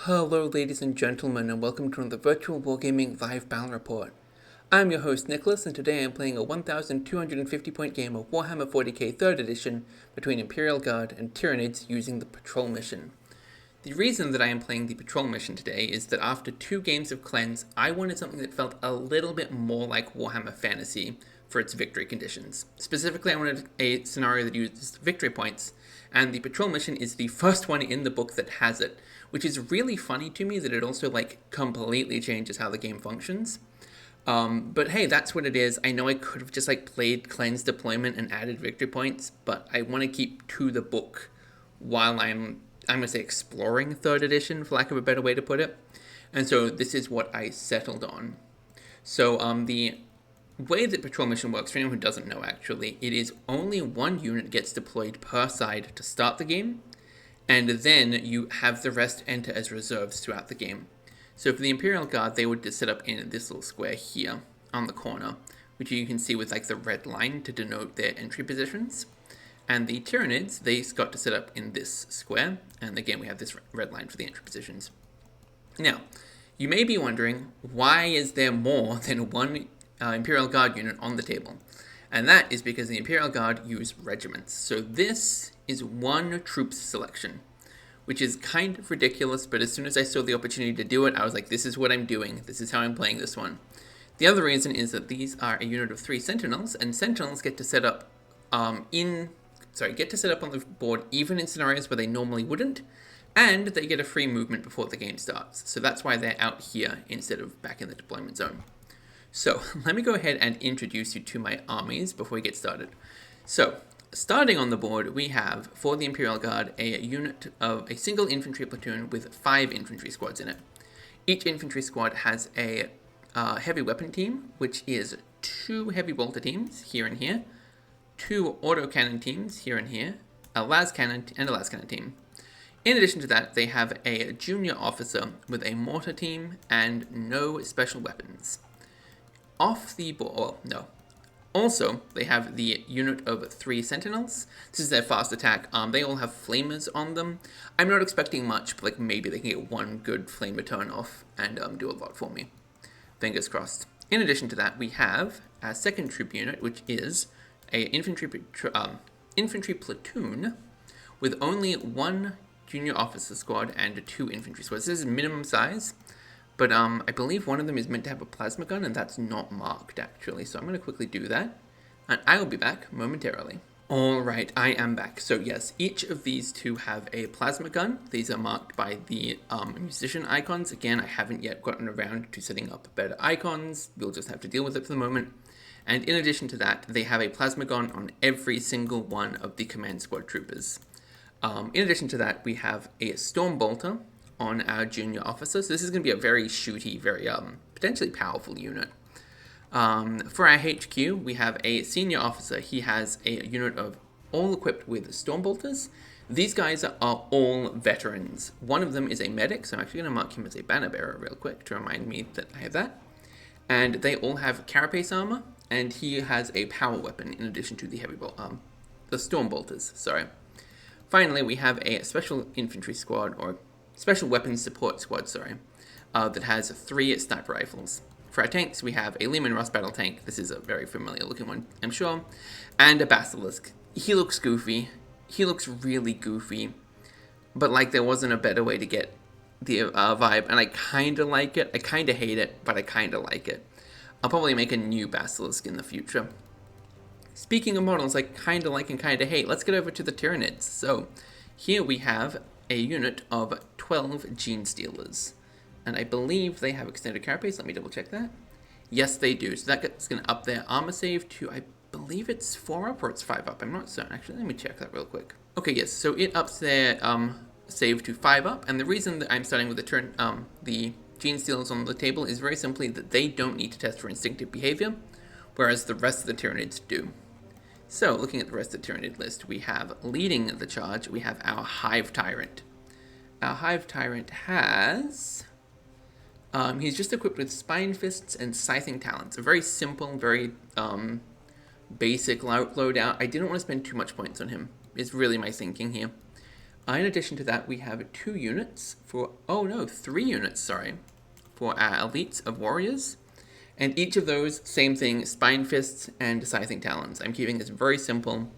Hello ladies and gentlemen, and welcome to the Virtual Wargaming Live Battle Report. I'm your host Nicholas, and today I'm playing a 1250 point game of Warhammer 40k 3rd edition between Imperial Guard and Tyranids using the Patrol mission. The reason that I am playing the Patrol mission today is that after 2 games of Cleanse, I wanted something that felt a little bit more like Warhammer Fantasy for its victory conditions. Specifically, I wanted a scenario that uses victory points, and the Patrol mission is the first one in the book that has it, which is really funny to me that it also completely changes how the game functions. But hey, that's what it is. I know I could have just played Cleanse Deployment and added victory points, but I want to keep to the book while I'm going to say exploring 3rd edition, for lack of a better way to put it. And so this is what I settled on. So the way that Patrol Mission works, for anyone who doesn't know actually, it is only 1 unit gets deployed per side to start the game, and then you have the rest enter as reserves throughout the game. So for the Imperial Guard, they would just set up in this little square here on the corner, which you can see with the red line to denote their entry positions. And the Tyranids, they got to set up in this square, and again we have this red line for the entry positions. Now, you may be wondering, why is there more than 1 Imperial Guard unit on the table? And that is because the Imperial Guard use regiments. So this is 1 troops selection, which is kind of ridiculous, but as soon as I saw the opportunity to do it, I was like, this is what I'm doing. This is how I'm playing this one. The other reason is that these are a unit of 3 Sentinels, and Sentinels get to set up on the board even in scenarios where they normally wouldn't, and they get a free movement before the game starts. So that's why they're out here instead of back in the deployment zone. So let me go ahead and introduce you to my armies before we get started. So starting on the board, we have, for the Imperial Guard, a unit of a single infantry platoon with 5 infantry squads in it. Each infantry squad has a heavy weapon team, which is 2 heavy bolter teams, here and here, 2 autocannon teams, here and here, a las cannon, and a las cannon team. In addition to that, they have a junior officer with a mortar team and no special weapons. Off the board, well, no. Also, they have the unit of 3 Sentinels. This is their fast attack. They all have flamers on them. I'm not expecting much, but maybe they can get 1 good flamer turn off and do a lot for me. Fingers crossed. In addition to that, we have a 2nd troop unit, which is a infantry platoon with only 1 junior officer squad and 2 infantry squads. This is minimum size. But I believe one of them is meant to have a plasma gun, and that's not marked, actually. So I'm going to quickly do that, and I will be back momentarily. Alright, I am back. So yes, each of these 2 have a plasma gun. These are marked by the musician icons. Again, I haven't yet gotten around to setting up better icons. We'll just have to deal with it for the moment. And in addition to that, they have a plasma gun on every single one of the command squad troopers. In addition to that, we have a storm bolter on our junior officer. So this is going to be a very shooty, very potentially powerful unit. For our HQ, we have a senior officer. He has a unit of all equipped with storm bolters. These guys are all veterans. One of them is a medic, so I'm actually going to mark him as a banner bearer real quick to remind me that I have that. And they all have carapace armor, and he has a power weapon in addition to the the storm bolters. Sorry. Finally, we have a special infantry squad, or special weapons support squad, that has 3 sniper rifles. For our tanks, we have a Lehman Russ battle tank. This is a very familiar looking one, I'm sure. And a Basilisk. He looks goofy. He looks really goofy. But there wasn't a better way to get the vibe. And I kind of like it. I kind of hate it, but I kind of like it. I'll probably make a new Basilisk in the future. Speaking of models I kind of like and kind of hate, let's get over to the Tyranids. So here we have a unit of 12 Gene Stealers. And I believe they have extended carapace. Let me double check that. Yes, they do. So that's going to up their armor save to, I believe it's 4 up or it's 5 up. I'm not certain. Actually, let me check that real quick. Okay, yes. So it ups their save to 5 up. And the reason that I'm starting with the Gene Stealers on the table is very simply that they don't need to test for instinctive behavior, whereas the rest of the Tyranids do. So, looking at the rest of the Tyranid list, we have, leading the charge, we have our Hive Tyrant. Our Hive Tyrant has, he's just equipped with Spine Fists and Scything Talons. A very simple, very basic loadout. I didn't want to spend too much points on him, is really my thinking here. In addition to that, we have 2 units for, oh no, 3 units, sorry, for our elites of warriors. And each of those, same thing, spine fists and scything talons. I'm keeping this very simple.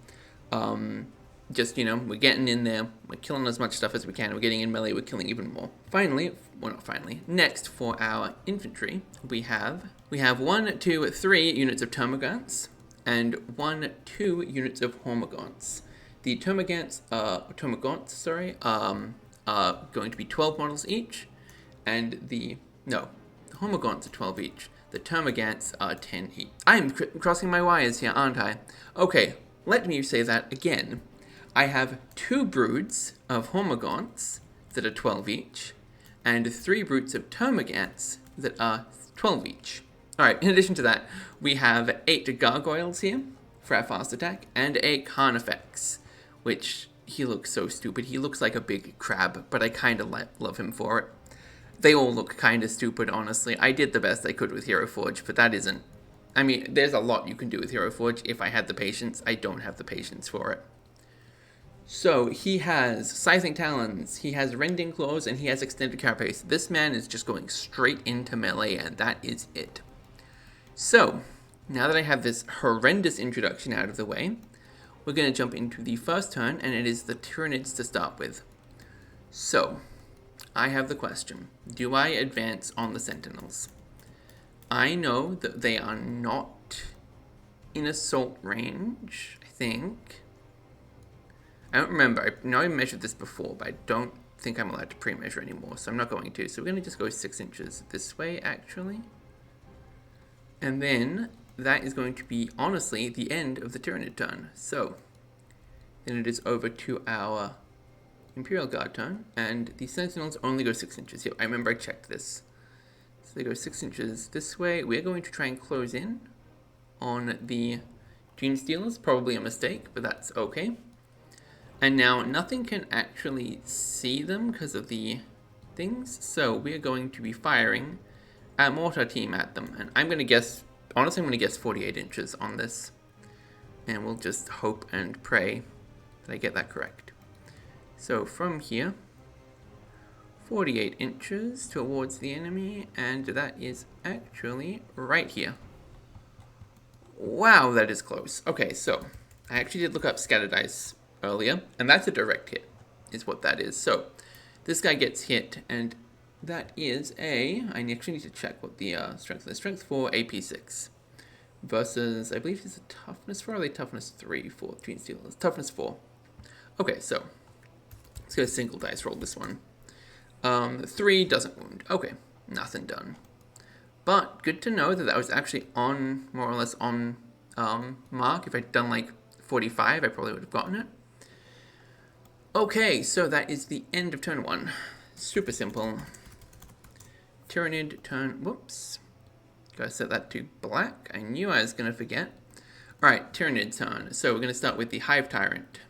Just, we're getting in there, we're killing as much stuff as we can, we're getting in melee, we're killing even more. Finally, well not finally, next for our infantry, we have 1, 2, 3 units of termagants, and 1, 2 units of hormagaunts. The termagants are going to be 12 models each, and the hormagaunts are 12 each. The termagants are 10 each. I'm crossing my wires here, aren't I? Okay, let me say that again. I have 2 broods of hormagaunts that are 12 each, and 3 broods of termagants that are 12 each. Alright, in addition to that, we have 8 gargoyles here for our fast attack, and a carnifex, which he looks so stupid. He looks like a big crab, but I kind of love him for it. They all look kind of stupid, honestly. I did the best I could with Hero Forge, but that isn't... I mean, there's a lot you can do with Hero Forge if I had the patience. I don't have the patience for it. So, he has Scything Talons, he has Rending Claws, and he has Extended Carapace. This man is just going straight into melee, and that is it. So, now that I have this horrendous introduction out of the way, we're going to jump into the first turn, and it is the Tyranids to start with. So, I have the question. Do I advance on the Sentinels? I know that they are not in assault range, I think. I don't remember. I know I measured this before, but I don't think I'm allowed to pre-measure anymore, so I'm not going to. So we're going to just go 6 inches this way, actually. And then that is going to be, honestly, the end of the Tyranid turn. So then it is over to our Imperial Guard turn, and the Sentinels only go 6 inches. Yep, I remember I checked this. So they go 6 inches this way. We're going to try and close in on the Gene Stealers. Probably a mistake, but that's okay. And now nothing can actually see them because of the things, so we're going to be firing our mortar team at them. And I'm going to guess, honestly, I'm going to guess 48 inches on this. And we'll just hope and pray that I get that correct. So from here, 48 inches towards the enemy, and that is actually right here. Wow, that is close. Okay, so I actually did look up scatter dice earlier, and that's a direct hit, is what that is. So this guy gets hit, and that is I actually need to check what the strength is. Strength 4, AP 6, versus, I believe it's a toughness 4, or a toughness 3 for Gene Stealers. Toughness 4. Okay, so let's go single dice roll this one. 3 doesn't wound. Okay, nothing done. But good to know that that was actually on, more or less on mark. If I'd done like 45, I probably would have gotten it. Okay, so that is the end of turn 1. Super simple. Tyranid turn, whoops. Gotta set that to black. I knew I was gonna forget. Alright, Tyranid turn. So we're gonna start with the Hive Tyrant.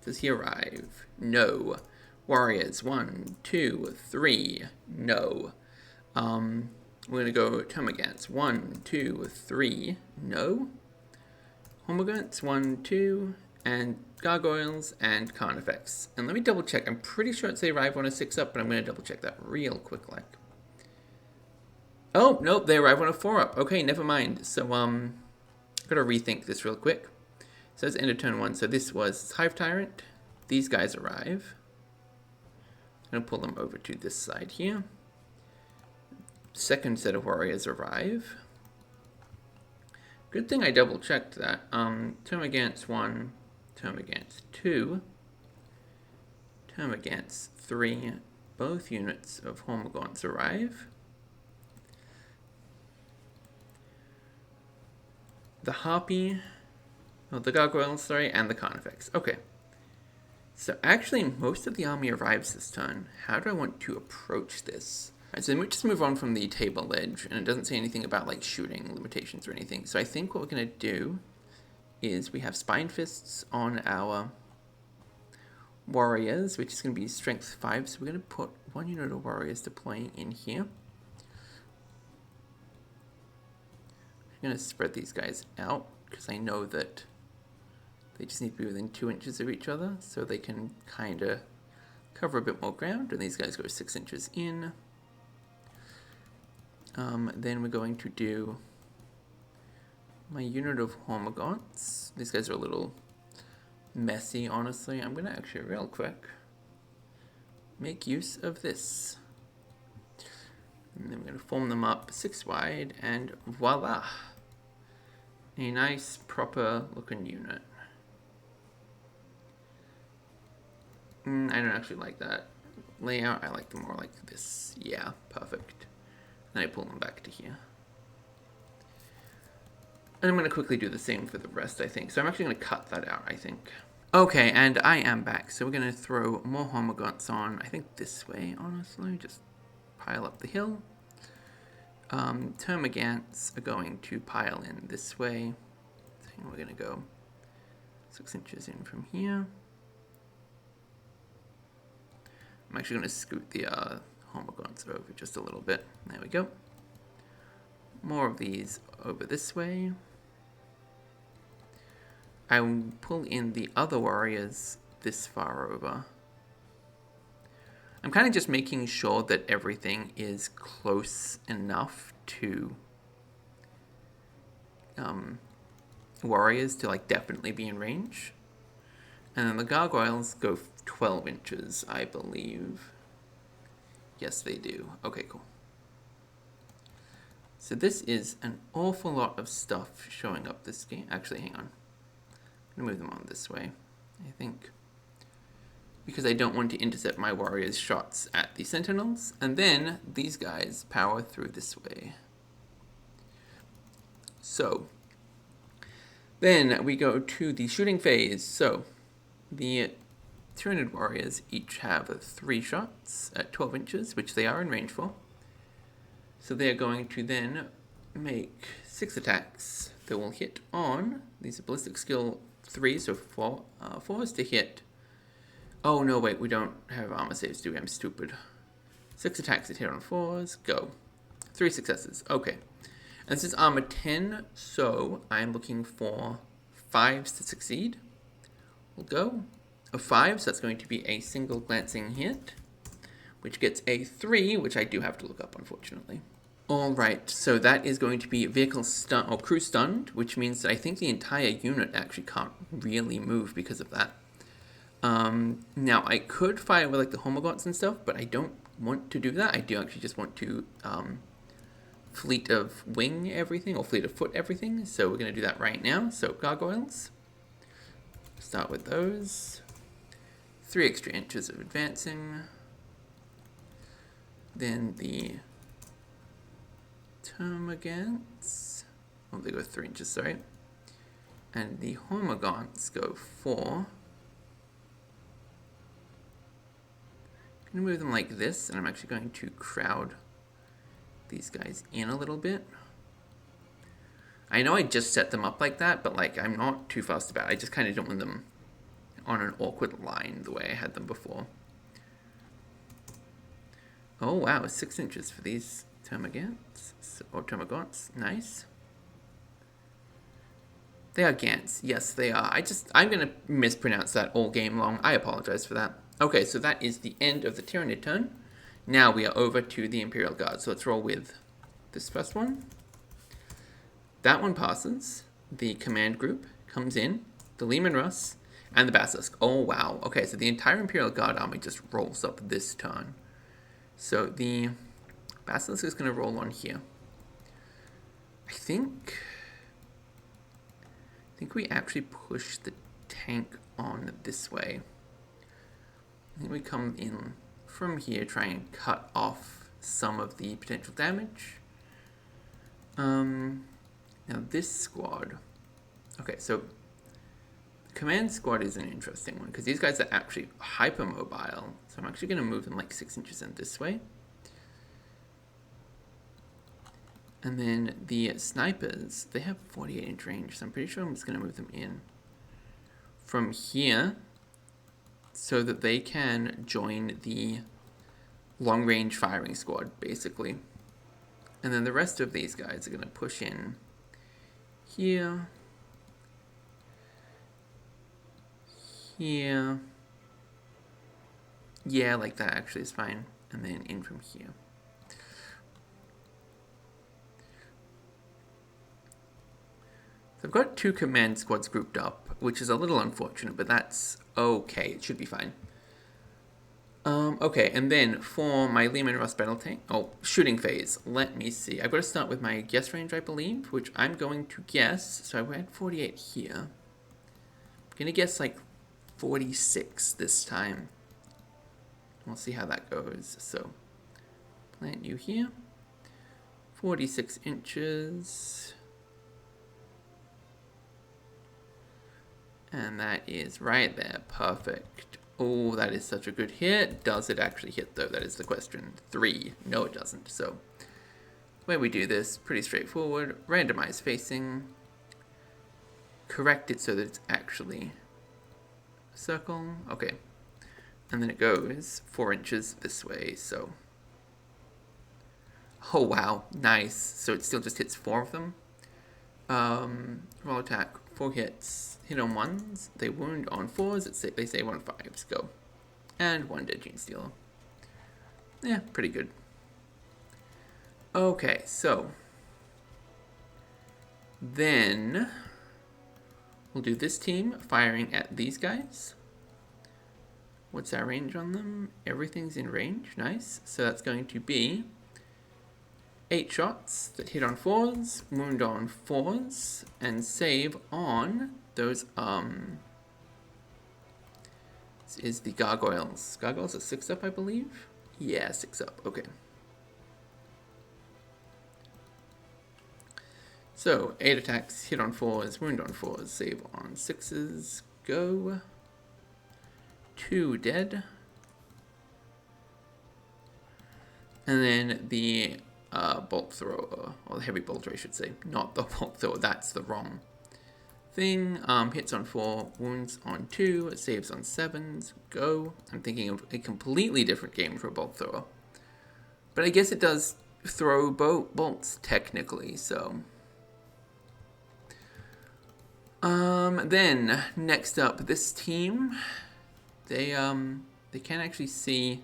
Does he arrive? No. Warriors, 1, 2, 3, no. We're gonna go Termagants, 1, 2, 3, no. Hormagaunts, 1, 2, and Gargoyles and Carnifex. And let me double check. I'm pretty sure they arrive on a 6-up, but I'm gonna double check that real quick like. Oh, nope, they arrive on a 4-up. Okay, never mind. So, gotta rethink this real quick. So it's end of turn 1. So this was Hive Tyrant. These guys arrive. I'm gonna pull them over to this side here. Second set of warriors arrive. Good thing I double checked that. Termagants 1, Termagants 2, Termagants 3. Both units of Hormagaunts arrive. The Harpy, the Gargoyles, sorry, and the Carnifex. Okay. So actually, most of the army arrives this turn. How do I want to approach this? Alright, so we just move on from the table edge, and it doesn't say anything about like shooting limitations or anything. So I think what we're gonna do is we have Spine Fists on our warriors, which is gonna be Strength 5. So we're gonna put 1 unit of warriors deploying in here. I'm gonna spread these guys out because I know that They just need to be within 2 inches of each other so they can kind of cover a bit more ground. And these guys go 6 inches in. Then we're going to do my unit of Hormagaunts. These guys are a little messy, honestly. I'm going to actually real quick make use of this. And then we're going to form them up 6 wide, and voila! A nice, proper looking unit. I don't actually like that layout. I like them more like this. Yeah, perfect. Then I pull them back to here. And I'm going to quickly do the same for the rest, I think. So I'm actually going to cut that out, I think. Okay, and I am back. So we're going to throw more Hormagaunts on, I think this way, honestly. Just pile up the hill. Termagants are going to pile in this way. I think we're going to go 6 inches in from here. I'm actually going to scoot the Hormagaunts over just a little bit. There we go. More of these over this way. I will pull in the other warriors this far over. I'm kind of just making sure that everything is close enough to warriors to like definitely be in range. And then the gargoyles go 12 inches, I believe. Yes, they do. Okay, cool. So this is an awful lot of stuff showing up this game. Actually, hang on. I'm going to move them on this way, I think. Because I don't want to intercept my warriors' shots at the sentinels. And then these guys power through this way. So then we go to the shooting phase. So the Tyranid warriors each have 3 shots at 12 inches, which they are in range for. So they are going to then make 6 attacks that will hit on, these are ballistic skill 3, so 4 is to hit. Oh no, wait, we don't have armor saves, do we? I'm stupid. 6 attacks that hit on 4s, go. 3 successes, okay. And this is armor 10, so I'm looking for 5s to succeed. We'll go. A 5, so that's going to be a single glancing hit, which gets a 3, which I do have to look up, unfortunately. Alright, so that is going to be vehicle stun or crew stunned, which means that I think the entire unit actually can't really move because of that. Now, I could fire with like the Hormagaunts and stuff, but I don't want to do that. I do actually just want to fleet of wing everything, or fleet of foot everything. So we're going to do that right now. So gargoyles. Start with those. 3 extra inches of advancing. Then the Termagants. Oh, they go 3 inches, sorry. And the Hormagaunts go 4. I'm going to move them like this, and I'm actually going to crowd these guys in a little bit. I know I just set them up like that, but like I'm not too fussed about it. I just kind of don't want them on an awkward line the way I had them before. Oh wow, 6 inches for these Termagants, or Termagants, nice. They are Gants, yes they are. I'm going to mispronounce that all game long. I apologize for that. Okay, so that is the end of the Tyranid turn. Now we are over to the Imperial Guard. So let's roll with this first one. That one passes. The command group comes in. The Leman Russ and the Basilisk. Oh, wow. Okay, so the entire Imperial Guard army just rolls up this turn. So the Basilisk is going to roll on here. I think we actually push the tank on this way. I think we come in from here, try and cut off some of the potential damage. Now this squad. Okay, so the command squad is an interesting one because these guys are actually hypermobile. So I'm actually going to move them like 6 inches in this way. And then the snipers, they have 48-inch range, so I'm pretty sure I'm just going to move them in from here so that they can join the long-range firing squad, basically. And then the rest of these guys are going to push in here. here. Yeah, like that actually is fine. And then in from here. So I've got 2 command squads grouped up, which is a little unfortunate, but that's okay. It should be fine. Okay, and then for my Lehman Russ battle tank, shooting phase, let me see. I've got to start with my guess range, I believe, which I'm going to guess. So I went 48 here. I'm going to guess like 46 this time. We'll see how that goes. So plant you here. 46 inches. And that is right there. Perfect. Oh, that is such a good hit. Does it actually hit, though? That is the question. 3. No, it doesn't. So, the way we do this, pretty straightforward. Randomize facing. Correct it so that it's actually a circle. Okay. And then it goes 4 inches this way, so. Oh, wow. Nice. So it still just hits 4 of them. Roll attack, 4 hits. Hit on 1s, they wound on 4s, they save on 5s, go. And 1 dead Gene Stealer. Yeah, pretty good. Okay, so. Then, we'll do this team firing at these guys. What's our range on them? Everything's in range, nice. So that's going to be 8 shots that hit on 4s, wound on 4s, and save on those, this is the gargoyles. Gargoyles are 6 up, I believe? Yeah, 6 up, okay. So, 8 attacks, hit on 4s, wound on 4s, save on 6s, go. 2 dead. And then the bolt thrower, or the heavy bolter I should say, not the bolt thrower, that's the wrong thing. Hits on 4, wounds on 2, saves on 7s, go. I'm thinking of a completely different game for a bolt thrower. But I guess it does throw bolts technically, so. Then, next up, this team, they can actually see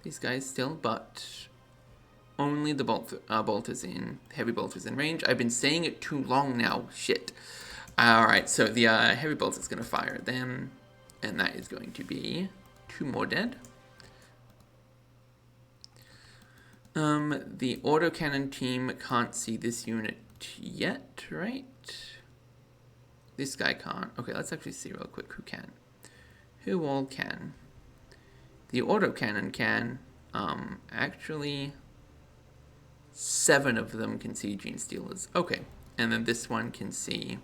these guys still, but only the bolters in, heavy bolters in range. I've been saying it too long now, shit. Alright, so the heavy bolter is going to fire at them, and that is going to be 2 more dead. The autocannon team can't see this unit yet, right? This guy can't. Okay, let's actually see real quick who can. Who all can? The autocannon can. Actually, 7 of them can see Gene Stealers. Okay, and then this one can see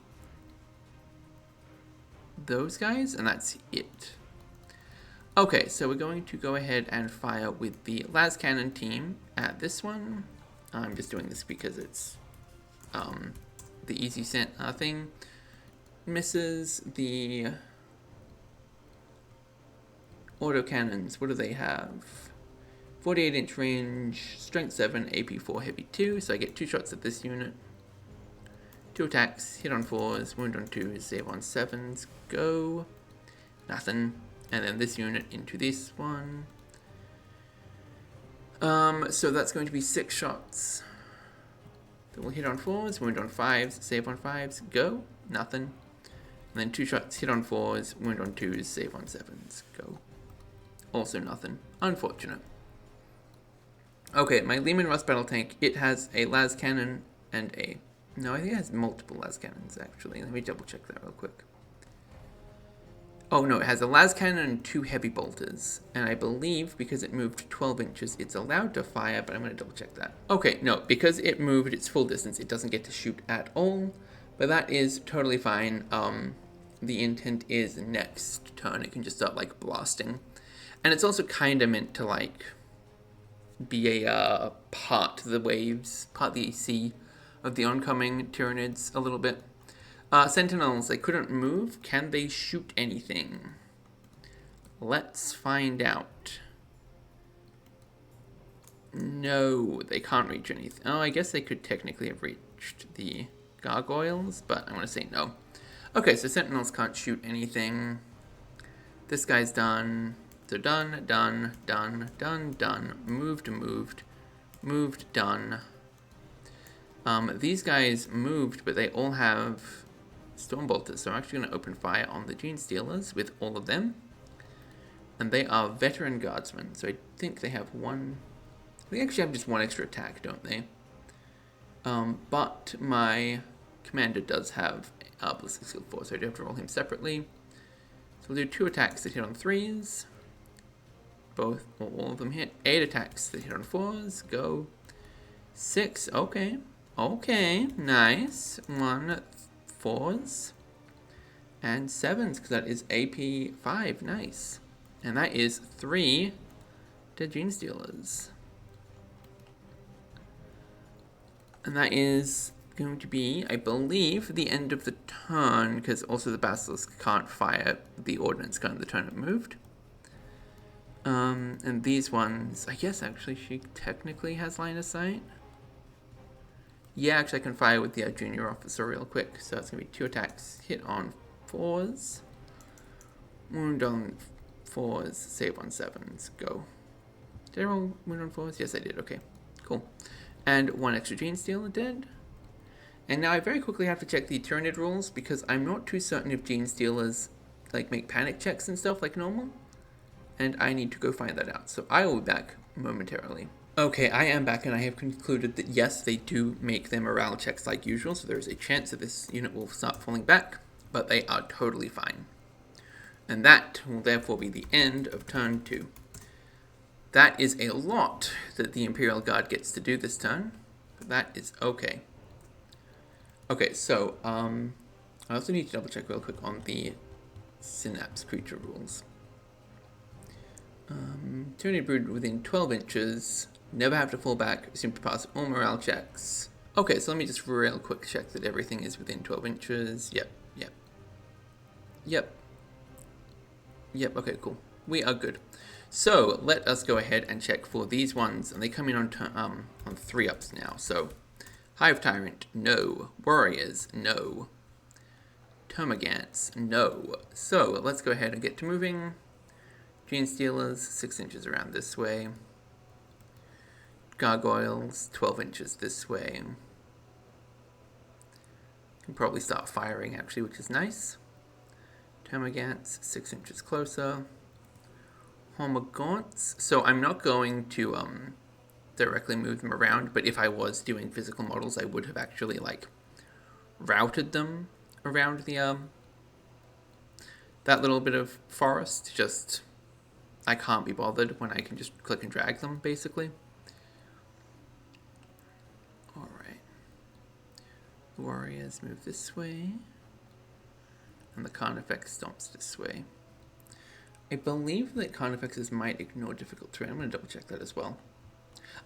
those guys, and that's it. Okay, so we're going to go ahead and fire with the las cannon team at this one. I'm just doing this because it's the easy thing. Misses. The autocannons, what do they have? 48-inch range, strength 7, AP 4, heavy 2, so I get 2 shots at this unit. 2 attacks, hit on 4s, wound on 2s, save on 7s, go. Nothing. And then this unit into this one. So that's going to be 6 shots. That will hit on 4s, wound on 5s, save on 5s, go. Nothing. And then 2 shots, hit on 4s, wound on 2s, save on 7s, go. Also nothing. Unfortunate. Okay, my Lehman Russ battle tank, it has a las cannon and a... No, I think it has multiple las cannons, actually. Let me double check that real quick. Oh, no, it has a las cannon and 2 heavy bolters. And I believe, because it moved 12 inches, it's allowed to fire, but I'm going to double check that. Okay, no, because it moved its full distance, it doesn't get to shoot at all. But that is totally fine. The intent is next turn, it can just start, like, blasting. And it's also kind of meant to, like, be a part the waves, part the AC of the oncoming Tyranids a little bit. Sentinels, they couldn't move. Can they shoot anything? Let's find out. No, they can't reach anything. Oh, I guess they could technically have reached the gargoyles, but I'm going to say no. Okay, so sentinels can't shoot anything. This guy's done. So done, done, done, done, done. Moved, moved, moved, done. These guys moved, but they all have Stormbolters, so I'm actually going to open fire on the Gene Stealers with all of them. And they are veteran guardsmen, so I think they have one... They actually have just one extra attack, don't they? But my commander does have Ballistic Skill 4, so I do have to roll him separately. So we'll do 2 attacks that hit on 3s. Both, or all of them hit. 8 attacks that hit on 4s. Go. 6, okay. Okay, nice. 1, 4s. And 7s, because that is AP 5, nice. And that is 3 to Gene Stealers. And that is going to be, I believe, the end of the turn, because also the Basilisk can't fire the Ordnance gun the turn it moved. And these ones, I guess actually she technically has line of sight. Yeah, actually I can fire with the junior officer real quick. So it's going to be 2 attacks, hit on 4s, wound on 4s, save on 7s, go. Did I roll wound on 4s? Yes I did, okay, cool. And 1 extra Gene Stealer dead. And now I very quickly have to check the Tyranid rules, because I'm not too certain if Gene Stealers like make panic checks and stuff like normal. And I need to go find that out. So I will be back momentarily. Okay, I am back, and I have concluded that yes, they do make their morale checks like usual, so there is a chance that this unit will start falling back, but they are totally fine. And that will therefore be the end of turn 2. That is a lot that the Imperial Guard gets to do this turn, but that is okay. Okay, so I also need to double check real quick on the Synapse creature rules. Tyranid brood within 12 inches, never have to fall back, assume to pass all morale checks. Okay, so let me just real quick check that everything is within 12 inches. Yep. Yep, okay, cool. We are good. So, let us go ahead and check for these ones, and they come in on 3-ups now. So, Hive Tyrant, no. Warriors, no. Termagants, no. So, let's go ahead and get to moving. Gene Stealers, 6 inches around this way. Gargoyles, 12 inches this way. Can probably start firing, actually, which is nice. Termagants, 6 inches closer. Hormagaunts. So I'm not going to directly move them around, but if I was doing physical models, I would have actually, like, routed them around the, that little bit of forest. Just, I can't be bothered when I can just click and drag them, basically. Alright. The warriors move this way. And the Carnifex stomps this way. I believe that Carnifexes might ignore difficult terrain. I'm going to double check that as well.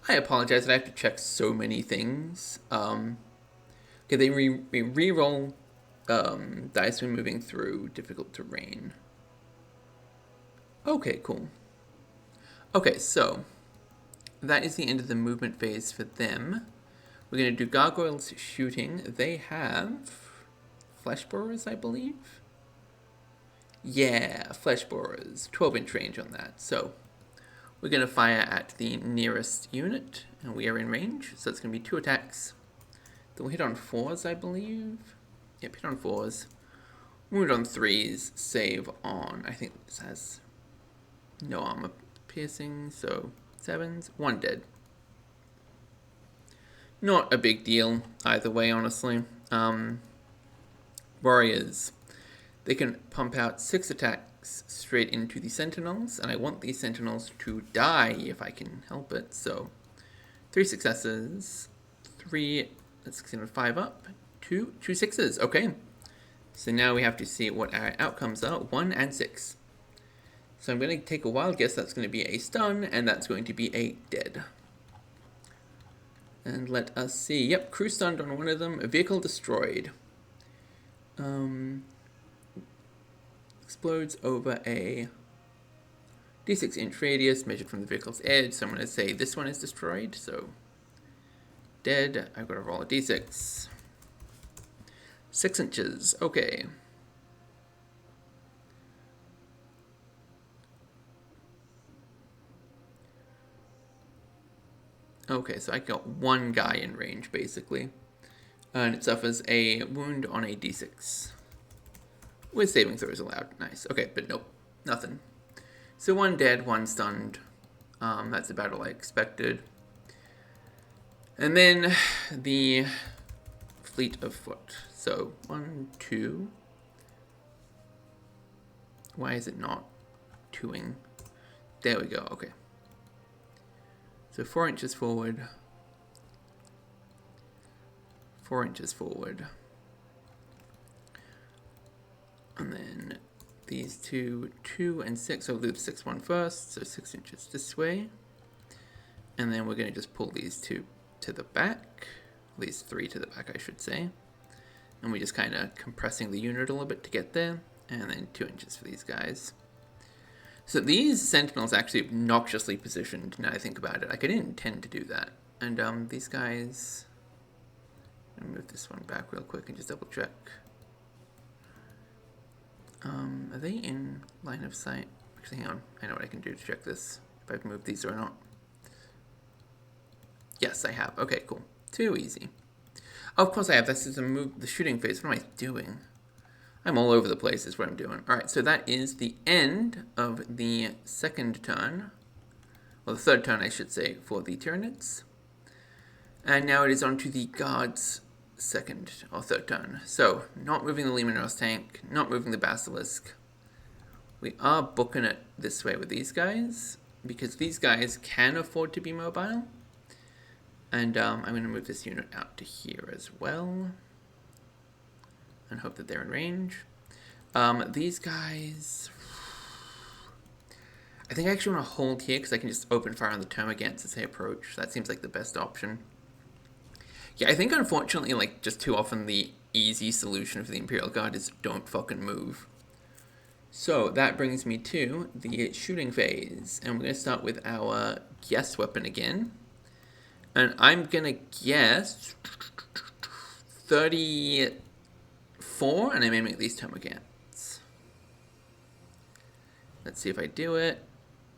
I apologize that I have to check so many things. Okay, they re-roll dice when moving through difficult terrain. Okay, cool. Okay, so that is the end of the movement phase for them. We're going to do Gargoyles shooting. They have Flesh Borers, I believe. Yeah, Flesh Borers. 12-inch range on that. So we're going to fire at the nearest unit, and we are in range. So it's going to be 2 attacks. They'll hit on 4s, I believe. Yep, hit on 4s. Wound on 3s. Save on, I think this has no armor piercing, so 7s. 1 dead. Not a big deal either way, honestly. Warriors. They can pump out 6 attacks straight into the Sentinels, and I want these Sentinels to die if I can help it. So 3 successes, 3, let's see, 5 up, 2 6s. Okay. So now we have to see what our outcomes are, 1 and 6. So I'm going to take a wild guess that's going to be a stun, and that's going to be a dead. And let us see. Yep, crew stunned on one of them, a vehicle destroyed. Explodes over a d6-inch radius measured from the vehicle's edge. So I'm going to say this one is destroyed. So dead. I've got to roll a d6. 6 inches. Okay. Okay, so I got one guy in range, basically. And it suffers a wound on a d6. With saving throws allowed. Nice. Okay, but nope. Nothing. So one dead, one stunned. That's about all I expected. And then the fleet of foot. So 1, 2. Why is it not 2ing? There we go. Okay. So 4 inches forward. 4 inches forward. And then these 2, 2 and 6. So I'll do the 6 one first. So 6 inches this way. And then we're going to just pull these 2 to the back. These 3 to the back, I should say. And we're just kind of compressing the unit a little bit to get there. And then 2 inches for these guys. So these sentinels actually obnoxiously positioned, now I think about it. Like, I didn't intend to do that. And these guys... I'm going to move this one back real quick and just double check. Are they in line of sight? Actually, hang on. I know what I can do to check this. If I've moved these or not. Yes, I have. Okay, cool. Too easy. Of course I have. This is the shooting phase. What am I doing? I'm all over the place is what I'm doing. Alright, so that is the end of the second turn. Well, the third turn, I should say, for the Tyranids. And now it is on to the Guard's second or third turn. So, not moving the Leman Russ tank, not moving the Basilisk. We are booking it this way with these guys, because these guys can afford to be mobile. And I'm going to move this unit out to here as well. And hope that they're in range. These guys... I think I actually want to hold here because I can just open fire on the Termagants as they approach. That seems like the best option. Yeah, I think unfortunately, like, just too often the easy solution for the Imperial Guard is don't fucking move. So that brings me to the shooting phase. And we're going to start with our guess weapon again. And I'm going to guess 34, and I'm aiming at these Termagants. Let's see if I do it.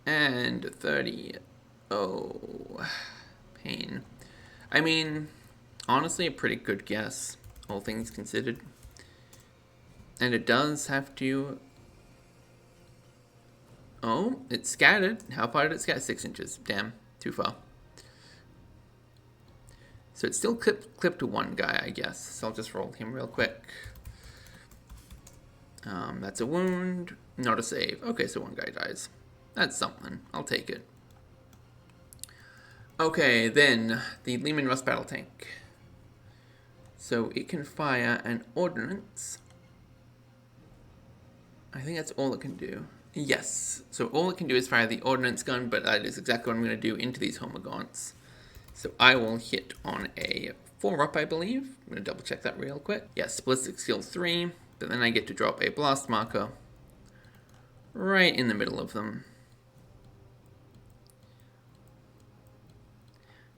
And 30. Oh, pain. I mean, honestly, a pretty good guess, all things considered. And it does have to... Oh, it's scattered. How far did it scatter? 6 inches. Damn, too far. So it's still clipped to one guy, I guess. So I'll just roll him real quick. That's a wound, not a save. Okay, so one guy dies. That's something. I'll take it. Okay, then the Leman Russ battle tank. So it can fire an ordnance. I think that's all it can do. Yes, so all it can do is fire the ordnance gun, but that is exactly what I'm going to do into these Homagants. So I will hit on a 4-up, I believe. I'm going to double check that real quick. Yes, ballistic skill 3, but then I get to drop a blast marker right in the middle of them.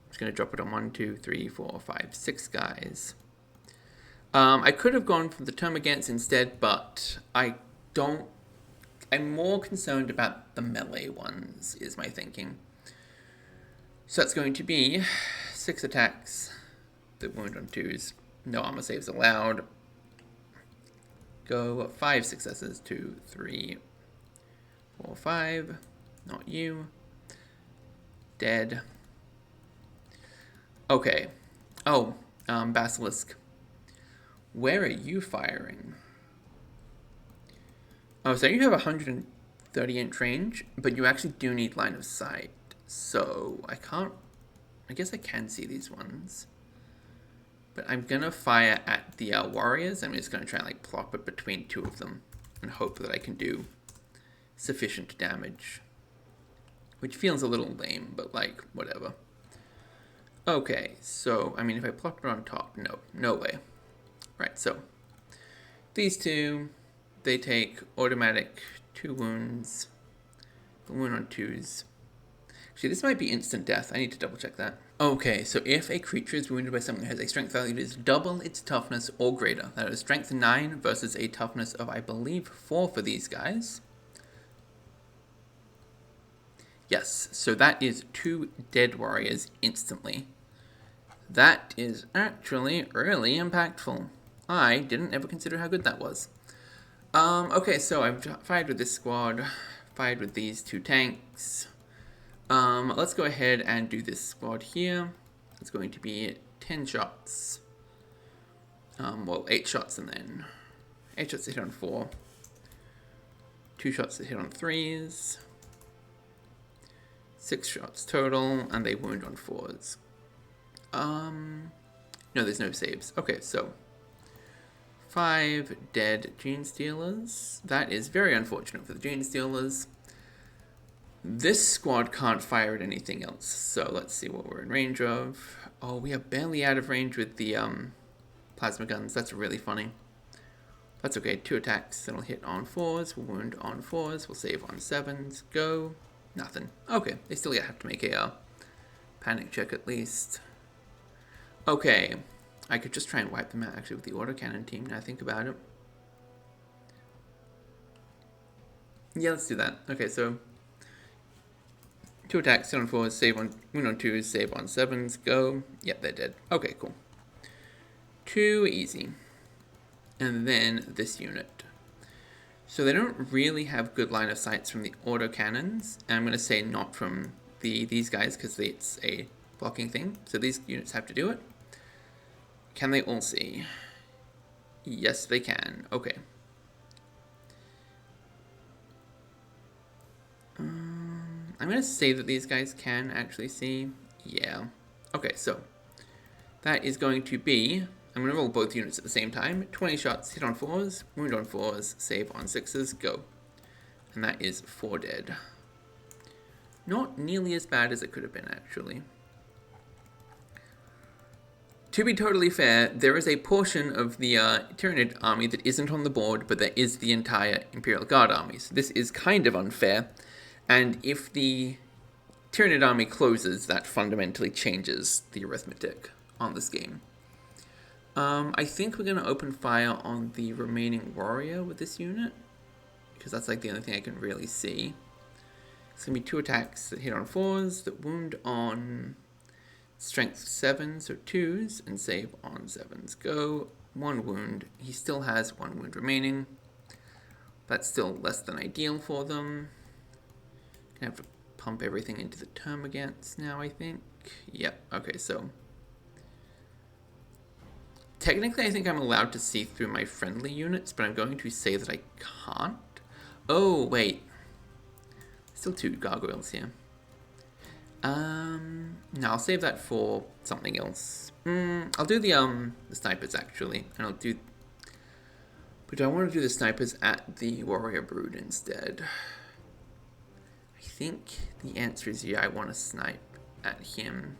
I'm just going to drop it on 1, 2, 3, 4, 5, 6 guys. I could have gone for the Termagants instead, but I'm more concerned about the melee ones, is my thinking. So that's going to be 6 attacks, the wound on 2s, no armor saves allowed. Go 5 successes, 2, 3, 4, 5, not you, dead. Okay, oh, Basilisk, where are you firing? Oh, so you have 130-inch range, but you actually do need line of sight. So, I guess I can see these ones. But I'm going to fire at the warriors. I'm just going to try and like plop it between 2 of them and hope that I can do sufficient damage. Which feels a little lame, but like, whatever. Okay, so, I mean, if I plop it on top, no way. Right, so, these 2, they take automatic 2 wounds. The wound on 2s. Actually, this might be instant death. I need to double check that. Okay, so if a creature is wounded by something that has a strength value that is double its toughness or greater, that is strength 9 versus a toughness of, I believe, 4 for these guys. Yes, so that is 2 dead warriors instantly. That is actually really impactful. I didn't ever consider how good that was. Okay, so I've fired with this squad, fired with these 2 tanks. Let's go ahead and do this squad here. It's going to be 10 shots. Well, 8 shots and then 8 shots to hit on 4. 2 shots to hit on 3s. 6 shots total, and they wound on 4s. No, there's no saves. Okay, so 5 dead Gene Stealers. That is very unfortunate for the Gene Stealers. This squad can't fire at anything else, so let's see what we're in range of. Oh, we are barely out of range with the plasma guns. That's really funny. That's okay. 2 attacks that'll hit on 4s, we'll wound on 4s, we'll save on 7s. Go. Nothing. Okay, they still have to make a panic check at least. Okay, I could just try and wipe them out actually with the autocannon team now I think about it. Yeah, let's do that. Okay, so 2 attacks, hit on 4s, save on, wound on 2s, save on 7s, go. Yep, they're dead. Okay, cool. Too easy. And then this unit. So they don't really have good line of sights from the autocannons, and I'm going to say not from these guys because it's a blocking thing. So these units have to do it. Can they all see? Yes, they can. Okay. I'm going to say that these guys can actually see. Yeah. Okay, so that is going to be, I'm going to roll both units at the same time. 20 shots, hit on 4s, wound on 4s, save on 6s, go. And that is 4 dead. Not nearly as bad as it could have been, actually. To be totally fair, there is a portion of the Tyranid army that isn't on the board, but there is the entire Imperial Guard army. So this is kind of unfair. And if the Tyranid army closes, that fundamentally changes the arithmetic on this game. I think we're going to open fire on the remaining warrior with this unit, because that's like the only thing I can really see. It's going to be 2 attacks that hit on 4s, that wound on strength 7, so 2s, and save on 7s. Go. 1 wound. He still has 1 wound remaining. That's still less than ideal for them. Gonna have to pump everything into the termagants now, I think. Yep, okay, so technically I think I'm allowed to see through my friendly units, but I'm going to say that I can't. Oh, wait. Still 2 gargoyles here. No, I'll save that for something else. I'll do the snipers actually, and I'll do, but I want to do the snipers at the warrior brood instead. I think the answer is yeah, I want to snipe at him.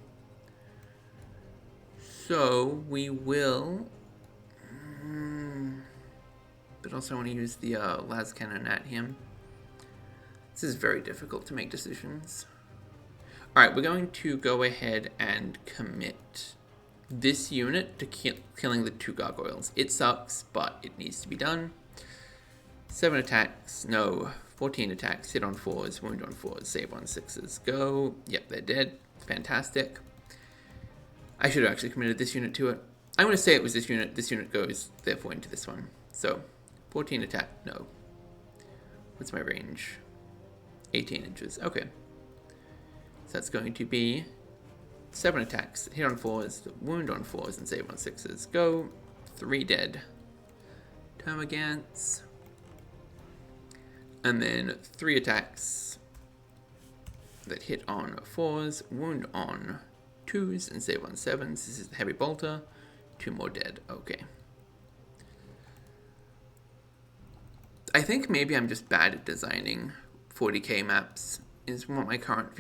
So we will, but also I want to use the las cannon at him. This is very difficult to make decisions. Alright, we're going to go ahead and commit this unit to killing the 2 gargoyles. It sucks, but it needs to be done. 7 attacks, no, 14 attacks, hit on 4s, wound on 4s, save on 6s, go. Yep, they're dead. Fantastic. I should have actually committed this unit to it. I'm going to say it was this unit goes, therefore, into this one. So, 14 attack, no. What's my range? 18 inches, okay. So that's going to be 7 attacks, hit on 4s, wound on 4s, and save on 6s. Go. 3 dead. Termagants. And then 3 attacks that hit on 4s, wound on 2s, and save on 7s. This is the heavy bolter. 2 more dead. Okay. I think maybe I'm just bad at designing 40k maps, is what my current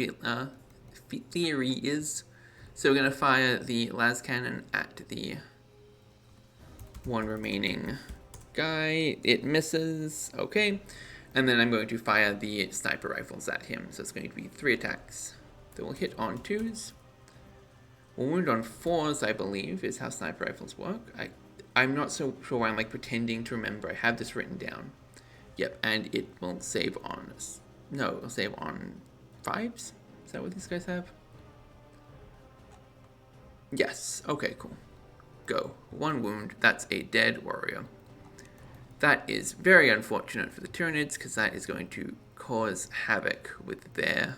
theory is. So we're going to fire the las cannon at the 1 remaining guy. It misses. Okay. And then I'm going to fire the sniper rifles at him. So it's going to be 3 attacks that will hit on 2s. Will wound on 4s, I believe, is how sniper rifles work. I'm not so sure why I'm like pretending to remember. I have this written down. Yep, and it will save on... No, it'll save on 5s? Is that what these guys have? Yes. Okay, cool. Go. 1 wound. That's a dead warrior. That is very unfortunate for the Tyranids, because that is going to cause havoc with their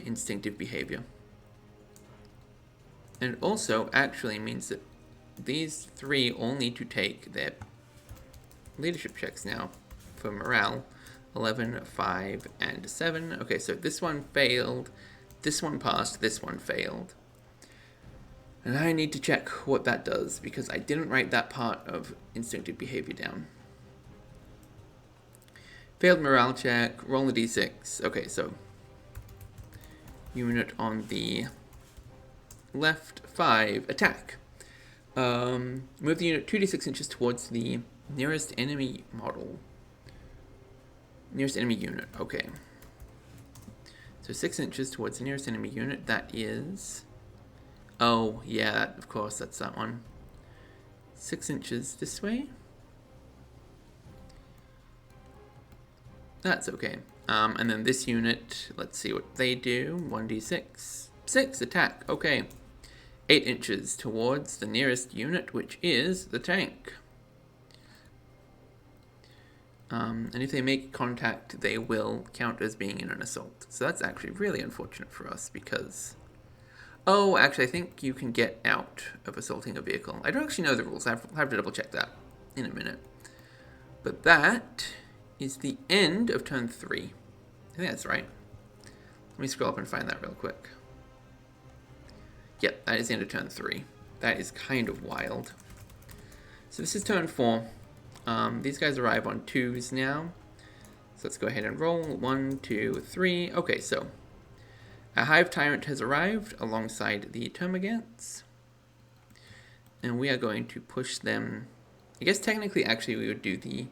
instinctive behavior. And it also actually means that these 3 all need to take their leadership checks now for morale. 11, 5, and 7. Okay, so this one failed, this one passed, this one failed. And I need to check what that does, because I didn't write that part of instinctive behavior down. Failed morale check, roll a d6. Okay, so unit on the left, 5, attack. Move the unit 2d6 inches towards the nearest enemy model. Nearest enemy unit, okay. So 6 inches towards the nearest enemy unit, that is... Oh, yeah, of course, that's that one. 6 inches this way. That's okay. And then this unit, let's see what they do. 1d6. 6, attack, okay. 8 inches towards the nearest unit, which is the tank. And if they make contact, they will count as being in an assault. So that's actually really unfortunate for us, because... Oh, actually, I think you can get out of assaulting a vehicle. I don't actually know the rules. I'll have to double check that in a minute. But that is the end of turn 3. I think that's right. Let me scroll up and find that real quick. Yep, that is the end of turn 3. That is kind of wild. So this is turn 4. These guys arrive on 2s now. So let's go ahead and roll. 1, 2, 3. Okay, so a Hive Tyrant has arrived alongside the Termagants. And we are going to push them. I guess technically, actually, we would do the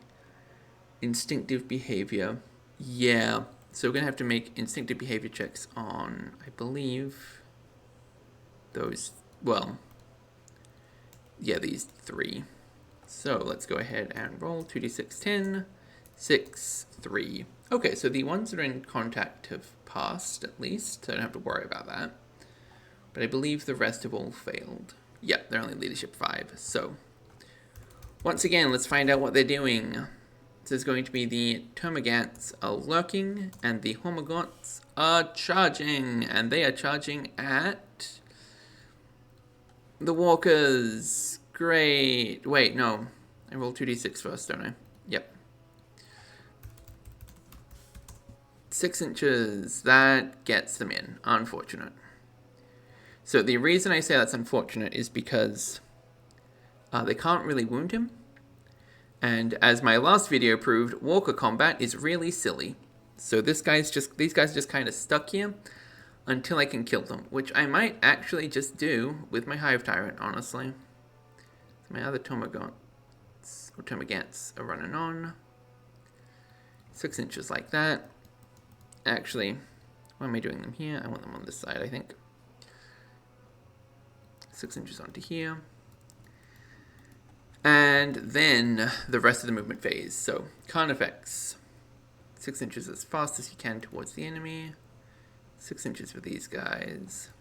instinctive behavior. Yeah, so we're going to have to make instinctive behavior checks on, I believe, those, well, yeah, these 3. So let's go ahead and roll 2d6, 10, 6, 3. Okay, so the ones that are in contact have passed, at least, so I don't have to worry about that. But I believe the rest have all failed. Yep, they're only leadership 5. So, once again, let's find out what they're doing. This is going to be the Termagants are lurking, and the Hormagaunts are charging, and they are charging at the Walkers. Great. Wait, no. I rolled 2d6 first, don't I? Yep. 6 inches. That gets them in. Unfortunate. So the reason I say that's unfortunate is because they can't really wound him. And as my last video proved, Walker combat is really silly. So these guys are just kind of stuck here until I can kill them, which I might actually just do with my Hive Tyrant, honestly. My other Termagants are running on. 6 inches like that. Actually, why am I doing them here? I want them on this side, I think. 6 inches onto here. And then the rest of the movement phase. So, Carnifex. 6 inches as fast as you can towards the enemy. 6 inches for these guys.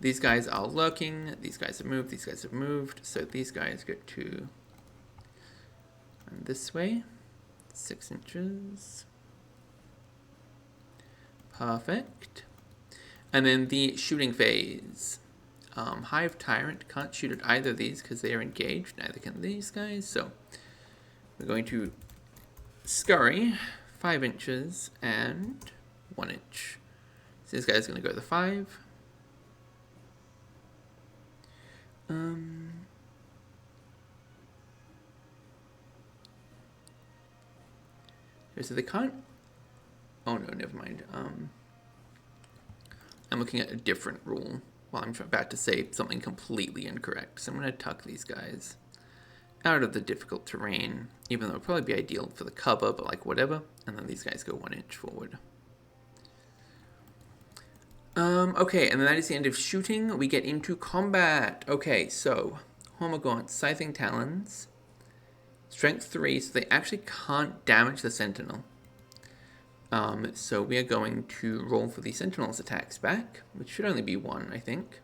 These guys are lurking. These guys have moved. These guys have moved. So these guys go to this way. 6 inches. Perfect. And then the shooting phase. Hive Tyrant can't shoot at either of these because they are engaged. Neither can these guys. So we're going to scurry 5 inches and 1 inch. So this guy's going to go to the 5. So they can't... Oh no, never mind. I'm looking at a different rule while I'm about to say something completely incorrect. So I'm going to tuck these guys out of the difficult terrain, even though it would probably be ideal for the cover, but like whatever. And then these guys go 1 inch forward. Okay, and then that is the end of shooting. We get into combat. Okay, so Hormagaunts, Scything Talons, Strength 3, so they actually can't damage the Sentinel. So we are going to roll for the Sentinel's attacks back, which should only be one, I think.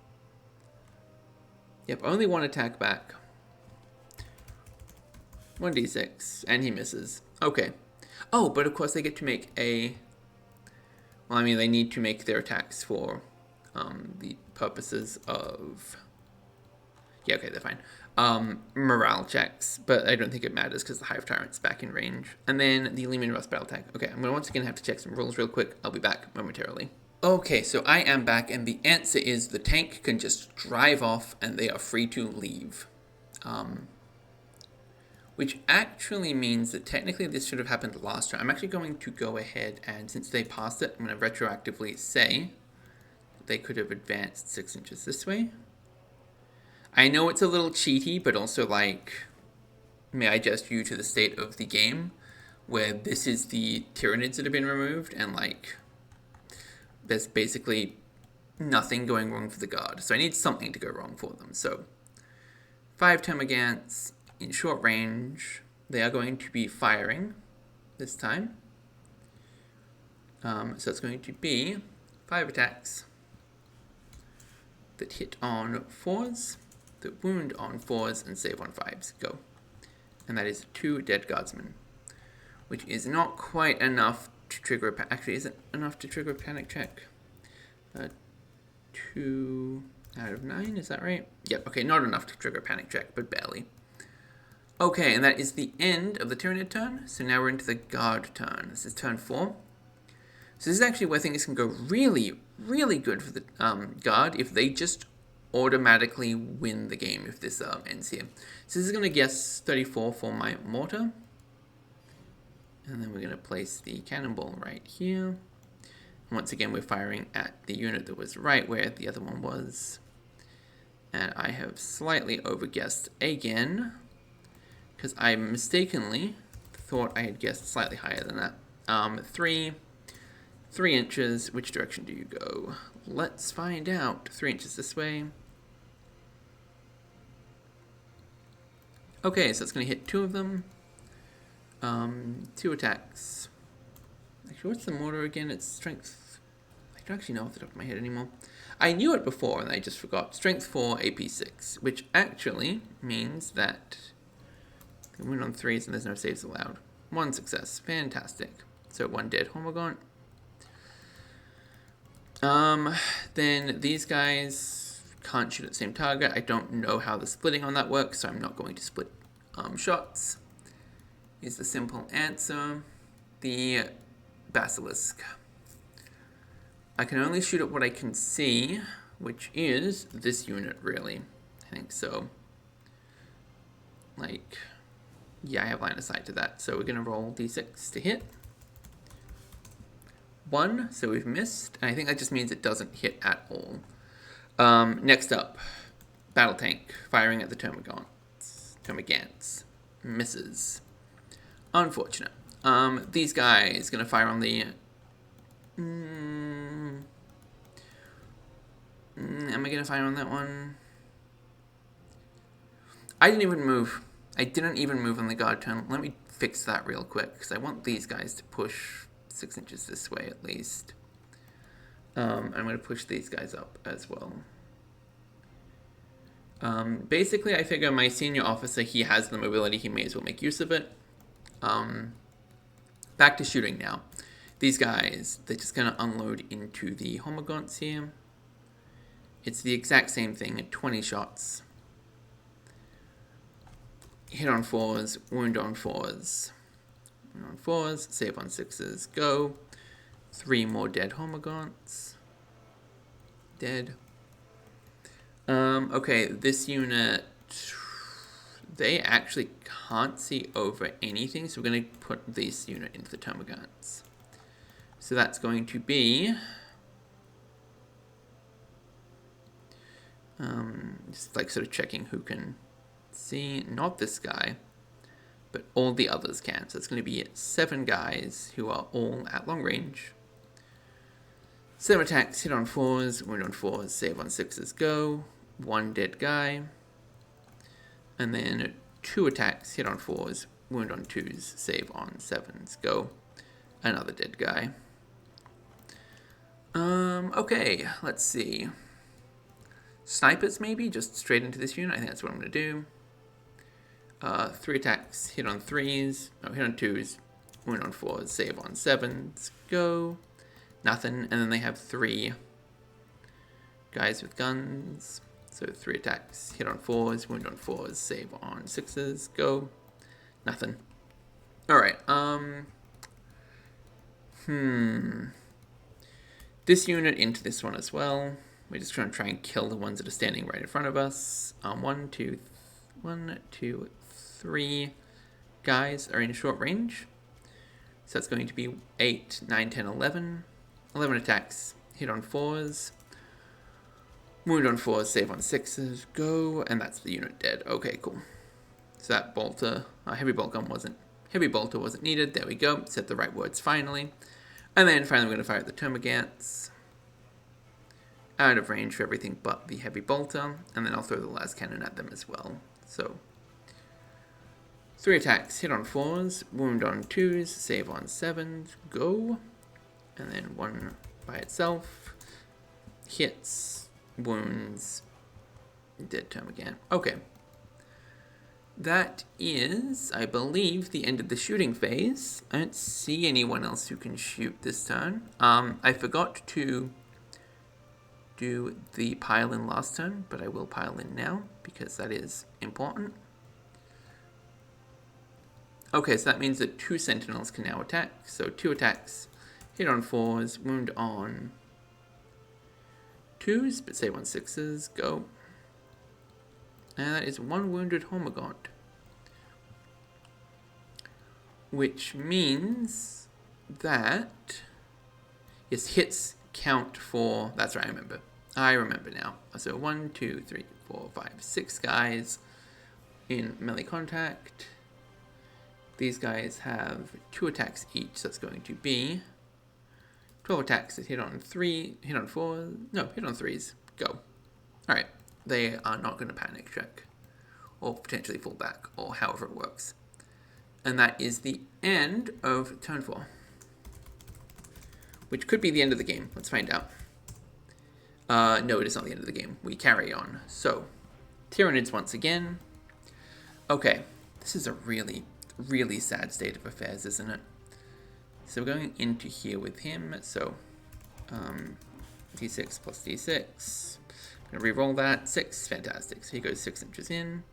Yep, only one attack back. 1d6, and he misses. Okay. Oh, but of course they get to make a... Well, I mean, they need to make their attacks for the purposes of... Yeah, okay, they're fine. Morale checks, but I don't think it matters because the Hive Tyrant's back in range. And then the Lehman Russ battle tag. Okay, I'm going to once again have to check some rules real quick. I'll be back momentarily. Okay, so I am back, and the answer is the tank can just drive off and they are free to leave. Which actually means that technically this should have happened last time. I'm actually going to go ahead and, since they passed it, I'm going to retroactively say that they could have advanced 6 inches this way. I know it's a little cheaty, but also, like, may I just you to the state of the game, where this is the Tyranids that have been removed, and, like, there's basically nothing going wrong for the guard. So I need something to go wrong for them. So 5 termagants in short range. They are going to be firing this time. So it's going to be 5 attacks that hit on 4s, that wound on 4s, and save on 5s. Go. And that is 2 dead guardsmen, which is not quite enough to trigger a actually isn't enough to trigger a panic check. 2 out of 9, is that right? Yep, okay, not enough to trigger a panic check, but barely. Okay, and that is the end of the Tyranid turn. So now we're into the guard turn. This is turn 4. So this is actually where things can go really, really good for the guard if they just automatically win the game if this ends here. So this is going to guess 34 for my mortar. And then we're going to place the cannonball right here. Once again, we're firing at the unit that was right where the other one was. And I have slightly overguessed again, because I mistakenly thought I had guessed slightly higher than that. 3 inches. Which direction do you go? Let's find out. 3 inches this way. Okay, so it's going to hit 2 of them. 2 attacks. Actually, what's the mortar again? It's strength. I don't actually know off the top of my head anymore. I knew it before and I just forgot. Strength 4, AP 6, which actually means that they win on 3s and there's no saves allowed. 1 success. Fantastic. So 1 dead Hormigaunt. Then these guys can't shoot at the same target. I don't know how the splitting on that works, so I'm not going to split shots. Is the simple answer. The Basilisk. I can only shoot at what I can see, which is this unit, really. I think so. Like, yeah, I have line of sight to that. So we're going to roll d6 to hit. 1, so we've missed. And I think that just means it doesn't hit at all. Next up, Battle Tank, firing at the Termagants. Misses. Unfortunate. These guys going to fire on the... am I going to fire on that one? I didn't even move. I didn't even move on the guard turn. Let me fix that real quick, because I want these guys to push 6 inches this way at least. I'm going to push these guys up as well. Basically, I figure my senior officer, he has the mobility, he may as well make use of it. Back to shooting now. These guys, they're just going to unload into the Hormigants here. It's the exact same thing at 20 shots. Hit on 4s, wound on 4s. Wound on 4s, save on 6s, go. 3 more dead Hormigants. Dead. Okay, this unit, they actually can't see over anything, so we're going to put this unit into the Termagants. So that's going to be... just like sort of checking who can see, not this guy, but all the others can. So it's going to be 7 guys who are all at long range. 7 attacks, hit on 4s, wound on 4s, save on 6s, go. 1 dead guy. And then 2 attacks, hit on 4s, wound on 2s, save on 7s, go. Another dead guy. Okay, let's see. Snipers, maybe? Just straight into this unit. I think that's what I'm going to do. 3 attacks, hit on 3s. No, hit on 2s. Wound on 4s, save on 7s. Go. Nothing. And then they have 3 guys with guns. So 3 attacks, hit on 4s, wound on 4s, save on 6s. Go. Nothing. Alright, this unit into this one as well. We're just going to try and kill the ones that are standing right in front of us. 1, 2, 3 guys are in short range. So that's going to be 8, 9, 10, 11. 11 attacks, hit on 4s. Wound on 4s, save on 6s. Go, and that's the unit dead. Okay, cool. So that bolter, heavy bolter wasn't needed. There we go. Said the right words finally. And then finally we're going to fire at the termagants. Out of range for everything but the heavy bolter. And then I'll throw the las cannon at them as well. So 3 attacks, hit on 4s, wound on 2s, save on 7s. Go. And then 1 by itself. Hits, wounds, dead termagant. Okay. That is, I believe, the end of the shooting phase. I don't see anyone else who can shoot this turn. I forgot to do the pile in last turn, but I will pile in now because that is important. Okay, so that means that 2 sentinels can now attack. So 2 attacks, hit on 4s, wound on 2s, but save on 6s. Go. And that is 1 wounded Hormagaunt. Which means that, yes, hits count for, that's right, I remember now. So 1, 2, 3, 4, 5, 6 guys in melee contact. These guys have 2 attacks each, so that's going to be 12 attacks that hit on 3, hit on 4, no, hit on 3s. Go. Alright. They are not going to panic check, or potentially fall back, or however it works. And that is the end of turn 4. Which could be the end of the game. Let's find out. No, it is not the end of the game. We carry on. So, Tyranids once again. Okay, this is a really, really sad state of affairs, isn't it? So we're going into here with him. So, d6 plus d6. I'm going to re-roll that. 6. Fantastic. So he goes 6 inches in.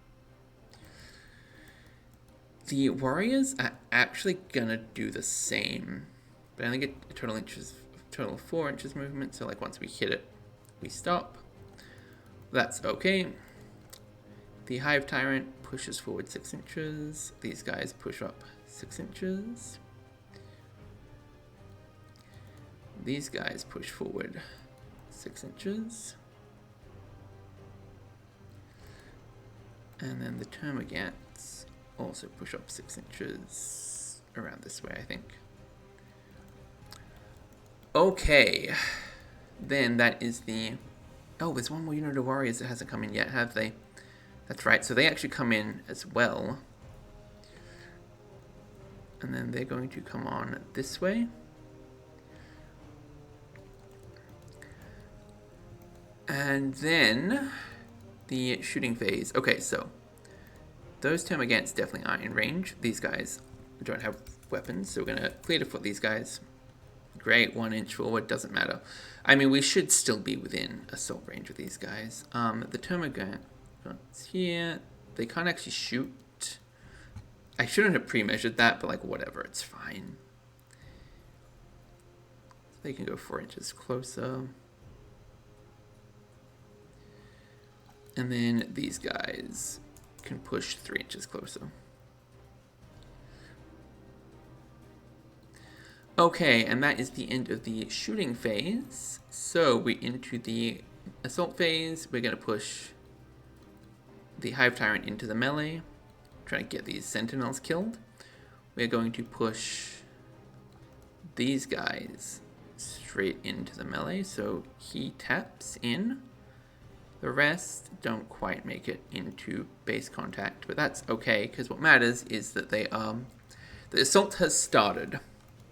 The warriors are actually going to do the same. But I only get a total of 4 inches movement. So like once we hit it, we stop. That's okay. The Hive Tyrant pushes forward 6 inches. These guys push up 6 inches. These guys push forward 6 inches. And then the termagants also push up 6 inches around this way, I think. Okay. Then that is the... Oh, there's one more unit of warriors that hasn't come in yet, have they? That's right, so they actually come in as well. And then they're going to come on this way. And then the shooting phase. Okay, so those termagants definitely aren't in range. These guys don't have weapons, so we're going to clear to foot these guys. Great, 1 inch forward, doesn't matter. I mean, we should still be within assault range with these guys. The termagants here, they can't actually shoot. I shouldn't have pre-measured that, but like whatever, it's fine. They can go 4 inches closer. And then these guys can push 3 inches closer. Okay, and that is the end of the shooting phase. So we're into the assault phase. We're going to push the Hive Tyrant into the melee. Trying to get these sentinels killed. We're going to push these guys straight into the melee. So he taps in. The rest don't quite make it into base contact, but that's okay, because what matters is that the assault has started.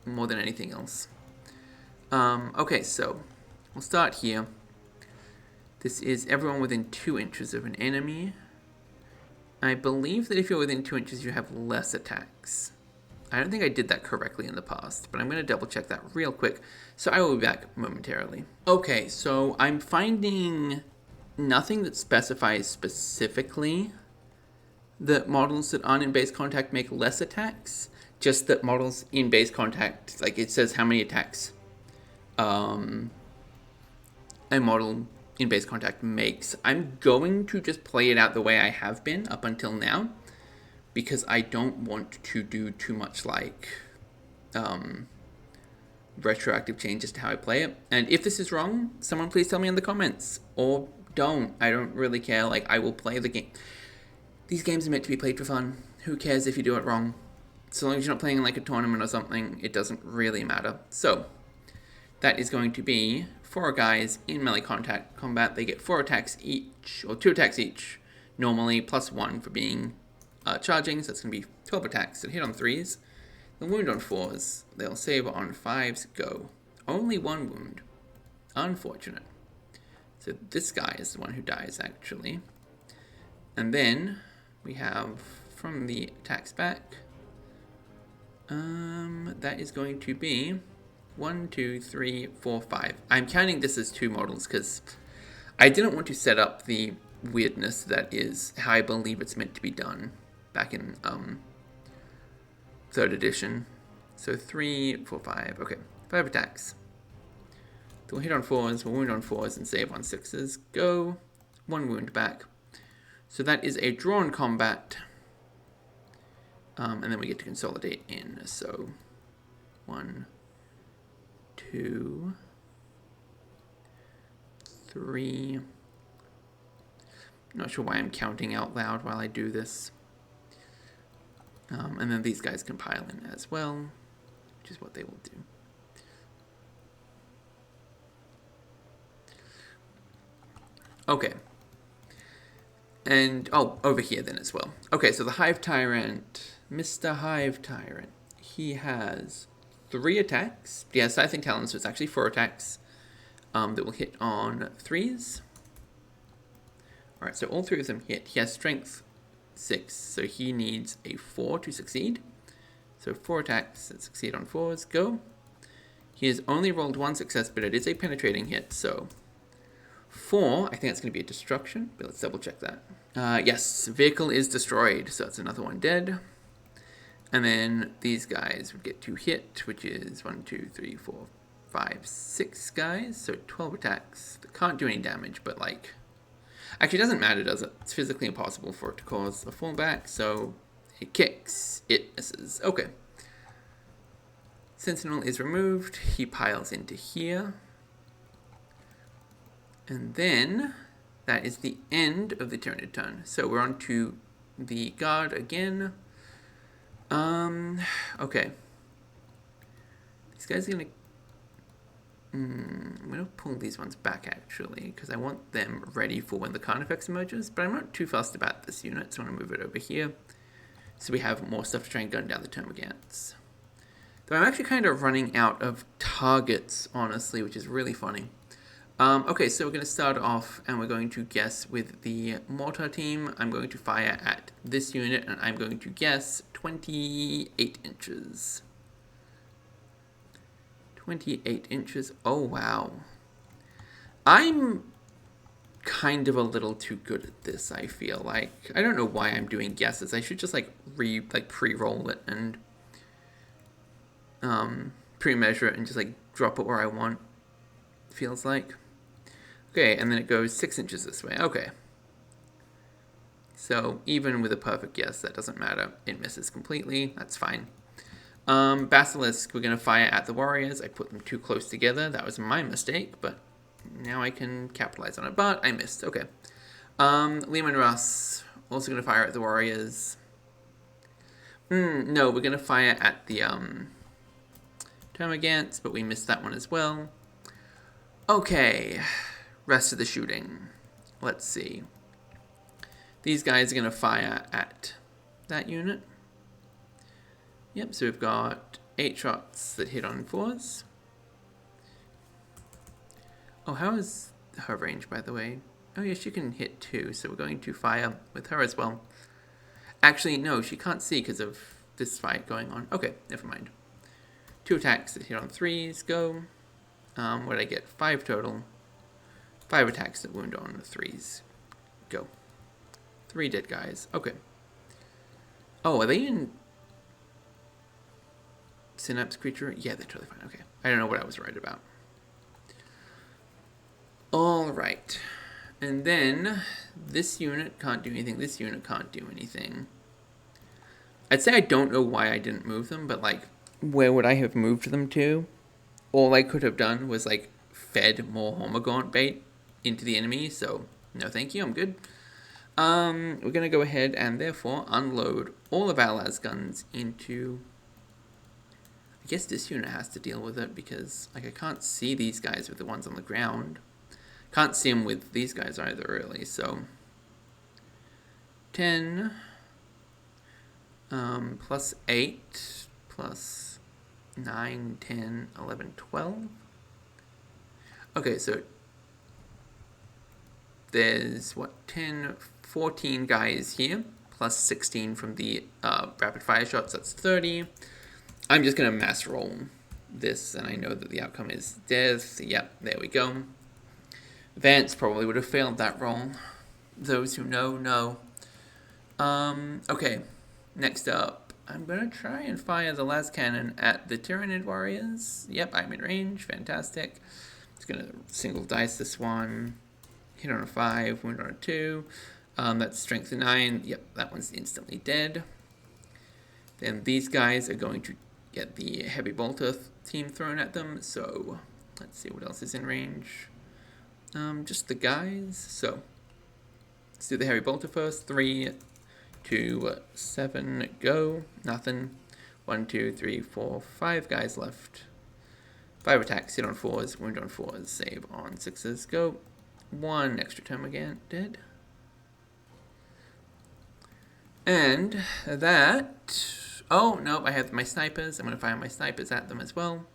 more than anything else. Okay, so we'll start here. This is everyone within 2 inches of an enemy. I believe that if you're within 2 inches, you have less attacks. I don't think I did that correctly in the past, but I'm going to double check that real quick. So I will be back momentarily. Okay, so I'm finding nothing that specifies specifically that models that aren't in base contact make less attacks. Just that models in base contact, like it says how many attacks a model in base contact makes. I'm going to just play it out the way I have been up until now, because I don't want to do too much like retroactive changes to how I play it. And if this is wrong, someone please tell me in the comments, or don't. I don't really care. Like, I will play the game. These games are meant to be played for fun. Who cares if you do it wrong? So long as you're not playing in like a tournament or something, it doesn't really matter. So that is going to be 4 guys in melee combat. They get 4 attacks each, or 2 attacks each, normally, plus 1 for being charging, so that's going to be 12 attacks. So hit on 3s, they'll wound on 4s, they'll save on 5s, go. Only 1 wound. Unfortunate. So this guy is the one who dies, actually. And then we have, from the attacks back, that is going to be 1, 2, 3, 4, 5. I'm counting this as 2 models because I didn't want to set up the weirdness that is how I believe it's meant to be done back in 3rd edition. So 3, 4, 5. Okay, 5 attacks. So we'll hit on 4s, we'll wound on 4s, and save on 6s. Go. 1 wound back. So that is a drawn combat. And then we get to consolidate in. So 1, 2, 3. Not sure why I'm counting out loud while I do this. And then these guys can pile in as well, which is what they will do. Okay. And, oh, over here then as well. Okay, so the Hive Tyrant, Mr. Hive Tyrant, he has 3 attacks. He has Scything Talons, so it's actually 4 attacks that will hit on 3s. Alright, so all 3 of them hit. He has Strength 6, so he needs a 4 to succeed. So 4 attacks that succeed on 4s, go. He has only rolled 1 success, but it is a penetrating hit, so 4, I think that's going to be a destruction, but let's double check that. Yes, vehicle is destroyed, so that's another one dead. And then these guys would get 2 hit, which is 1, 2, 3, 4, 5, 6 guys, so 12 attacks. They can't do any damage, but like, actually it doesn't matter, does it? It's physically impossible for it to cause a fallback, so it kicks, it misses. Okay. Sentinel is removed, he piles into here. And then that is the end of the Tyranid turn. So we're on to the guard again. Okay. These guys are gonna... I'm gonna pull these ones back actually, because I want them ready for when the Carnifex emerges, but I'm not too fussed about this unit, so I'm gonna move it over here. So we have more stuff to try and gun down the Termagants. Though I'm actually kind of running out of targets, honestly, which is really funny. Okay, so we're going to start off and we're going to guess with the mortar team. I'm going to fire at this unit and I'm going to guess 28 inches. 28 inches. Oh, wow. I'm kind of a little too good at this, I feel like. I don't know why I'm doing guesses. I should just like pre-roll it and pre-measure it and just like drop it where I want. Feels like. Okay, and then it goes 6 inches this way. Okay. So even with a perfect guess, that doesn't matter. It misses completely. That's fine. Basilisk, we're going to fire at the warriors. I put them too close together. That was my mistake, but now I can capitalize on it. But I missed. Okay. Lehman Russ, also going to fire at the warriors. No, we're going to fire at the Termagants, but we missed that one as well. Okay. Rest of the shooting. Let's see. These guys are going to fire at that unit. Yep, so we've got 8 shots that hit on 4s. Oh, how is her range, by the way? Oh, yeah, she can hit 2, so we're going to fire with her as well. Actually, no, she can't see because of this fight going on. Okay, never mind. 2 attacks that hit on 3s, go. What did I get? 5 total. 5 attacks that wound on the 3s, go. 3 dead guys, okay. Oh, are they in Synapse creature? Yeah, they're totally fine, okay. I don't know what I was right about. Alright. And then, this unit can't do anything, this unit can't do anything. I'd say I don't know why I didn't move them, but like, where would I have moved them to? All I could have done was like, fed more Hormagaunt bait into the enemy, so no thank you, I'm good. We're gonna go ahead and therefore unload all of our las guns into... I guess this unit has to deal with it because like I can't see these guys with the ones on the ground. Can't see them with these guys either, really, so... 10... plus 8, plus 9, 10, 11, 12. Okay, so... there's, what, 10, 14 guys here, plus 16 from the rapid fire shots, that's 30. I'm just going to mass roll this, and I know that the outcome is death. Yep, there we go. Vance probably would have failed that roll. Those who know. Okay, next up, I'm going to try and fire the las cannon at the Tyranid warriors. Yep, I'm in range, fantastic. Just going to single dice this one. Hit on a 5, wound on a 2. That's strength of 9. Yep, that one's instantly dead. Then these guys are going to get the heavy bolter team thrown at them. So let's see what else is in range. Just the guys. So let's do the heavy bolter first. 3, 2, 7, go. Nothing. 1, 2, 3, 4, 5 guys left. 5 attacks. Hit on 4s, wound on 4s, save on 6s, go. 1 extra term again, dead. And that... oh, no, I have my snipers. I'm going to fire my snipers at them as well.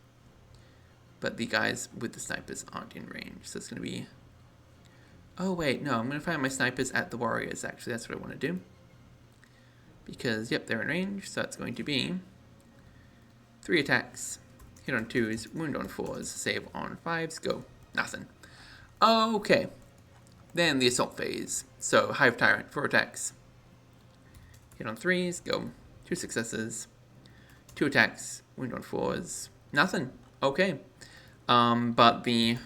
But the guys with the snipers aren't in range, so it's going to be... oh, wait, no, I'm going to fire my snipers at the warriors, actually. That's what I want to do. Because, yep, they're in range, so it's going to be 3 attacks. Hit on 2s, wound on 4s, save on 5s, go. Nothing. Okay, then the assault phase. So, Hive Tyrant, 4 attacks. Hit on 3s, go. 2 successes. 2 attacks, wound on 4s. Nothing. Okay. But the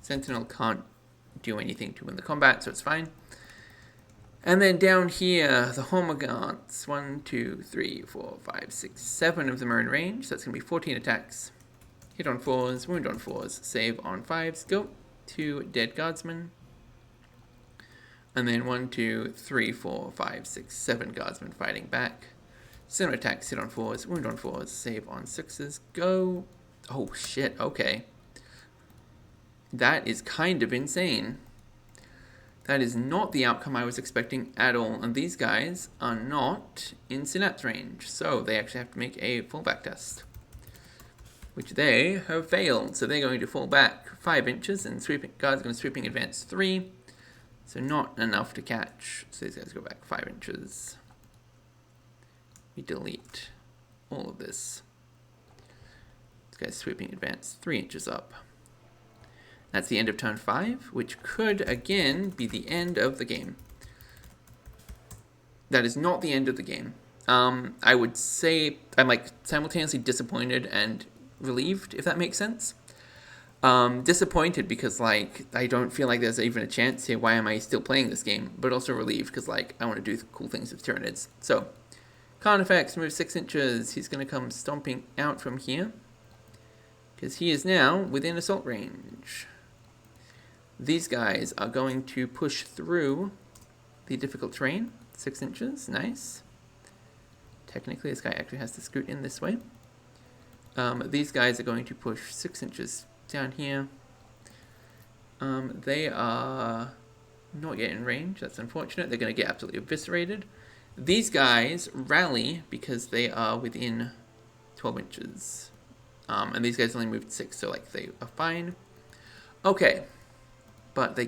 Sentinel can't do anything to win the combat, so it's fine. And then down here, the Hormagaunts. 1, 2, 3, 4, 5, 6, 7 of them are in range, so that's going to be 14 attacks. Hit on 4s, wound on 4s, save on 5s, go. 2 dead guardsmen. And then 1, 2, 3, 4, 5, 6, 7 guardsmen fighting back. 7 attacks, hit on 4s, wound on 4s, save on 6s, go. Oh shit, okay. That is kind of insane. That is not the outcome I was expecting at all. And these guys are not in Synapse range. So they actually have to make a fallback test, which they have failed. So they're going to fall back 5 inches, and guards going to sweeping advance 3. So not enough to catch. So these guys go back 5 inches. We delete all of this. This guy's sweeping advance 3 inches up. That's the end of turn 5, which could again be the end of the game. That is not the end of the game. I would say I'm like simultaneously disappointed and relieved, if that makes sense. Disappointed because like I don't feel like there's even a chance here. Why am I still playing this game? But also relieved because like I want to do cool things with Tyranids. So Khan effects, move 6 inches. He's going to come stomping out from here because he is now within assault range. These guys are going to push through the difficult terrain. 6 inches, nice. Technically, this guy actually has to scoot in this way. These guys are going to push 6 inches down here. They are not yet in range. That's unfortunate. They're going to get absolutely eviscerated. These guys rally because they are within 12 inches. And these guys only moved 6, so like they are fine. Okay. But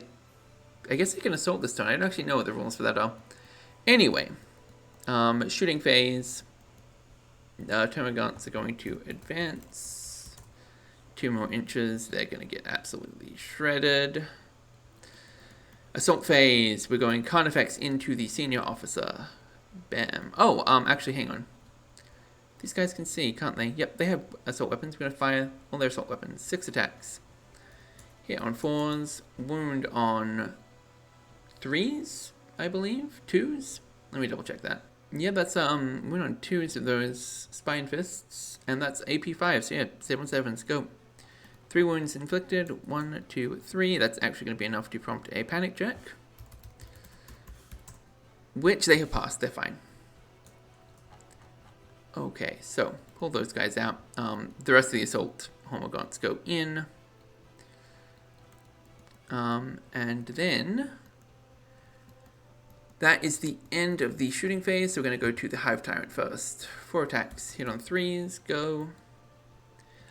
I guess they can assault this turn. I don't actually know what the rules for that are. Anyway. Shooting phase. Termagants are going to advance. 2 more inches. They're going to get absolutely shredded. Assault phase. We're going Carnifex into the senior officer. Bam. Oh, actually, hang on. These guys can see, can't they? Yep, they have assault weapons. We're going to fire all their assault weapons. 6 attacks. Hit on 4s. Wound on 3s, I believe. 2s? Let me double check that. Yeah, that's wound on 2s of those Spine Fists. And that's AP 5, so yeah, 7 7s. Go. 3 wounds inflicted. 1, 2, 3. That's actually going to be enough to prompt a panic check. Which they have passed. They're fine. Okay, so pull those guys out. The rest of the assault Hormagaunts go in. And then that is the end of the shooting phase. So we're going to go to the Hive Tyrant first. 4 attacks. Hit on 3s. Go.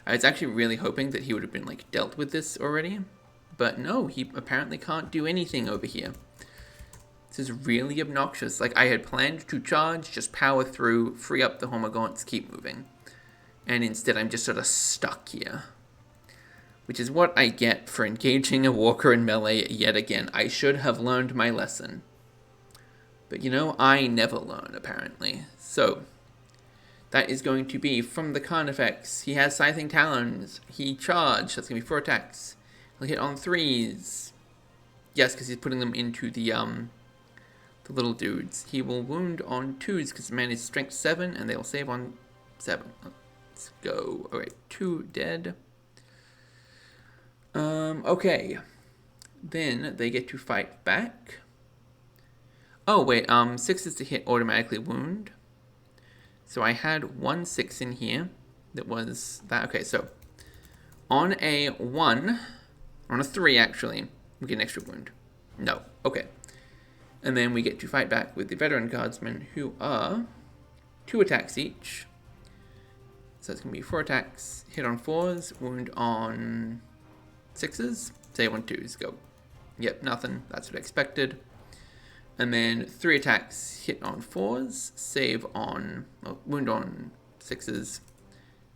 I was actually really hoping that he would have been like dealt with this already. But no, he apparently can't do anything over here. This is really obnoxious. Like, I had planned to charge, just power through, free up the Hormagaunts, keep moving. And instead I'm just sort of stuck here. Which is what I get for engaging a walker in melee yet again. I should have learned my lesson. But you know, I never learn, apparently. So, that is going to be from the Carnifex. He has Scything Talons. He charged. That's going to be 4 attacks. He'll hit on 3s. Yes, because he's putting them into the little dudes. He will wound on 2s because the man is strength 7 and they'll save on 7. Let's go. Alright, 2 dead. Okay. Then they get to fight back. Oh, wait, 6 is to hit automatically wound. So I had 1 6 in here. That was that. Okay, so on a 1, on a 3 actually, we get an extra wound. No. Okay. And then we get to fight back with the veteran guardsmen, who are 2 attacks each. So it's going to be 4 attacks, hit on 4s, wound on 6s, save on 2s, go. Yep, nothing, that's what I expected. And then 3 attacks, hit on 4s, save on, well, wound on 6s,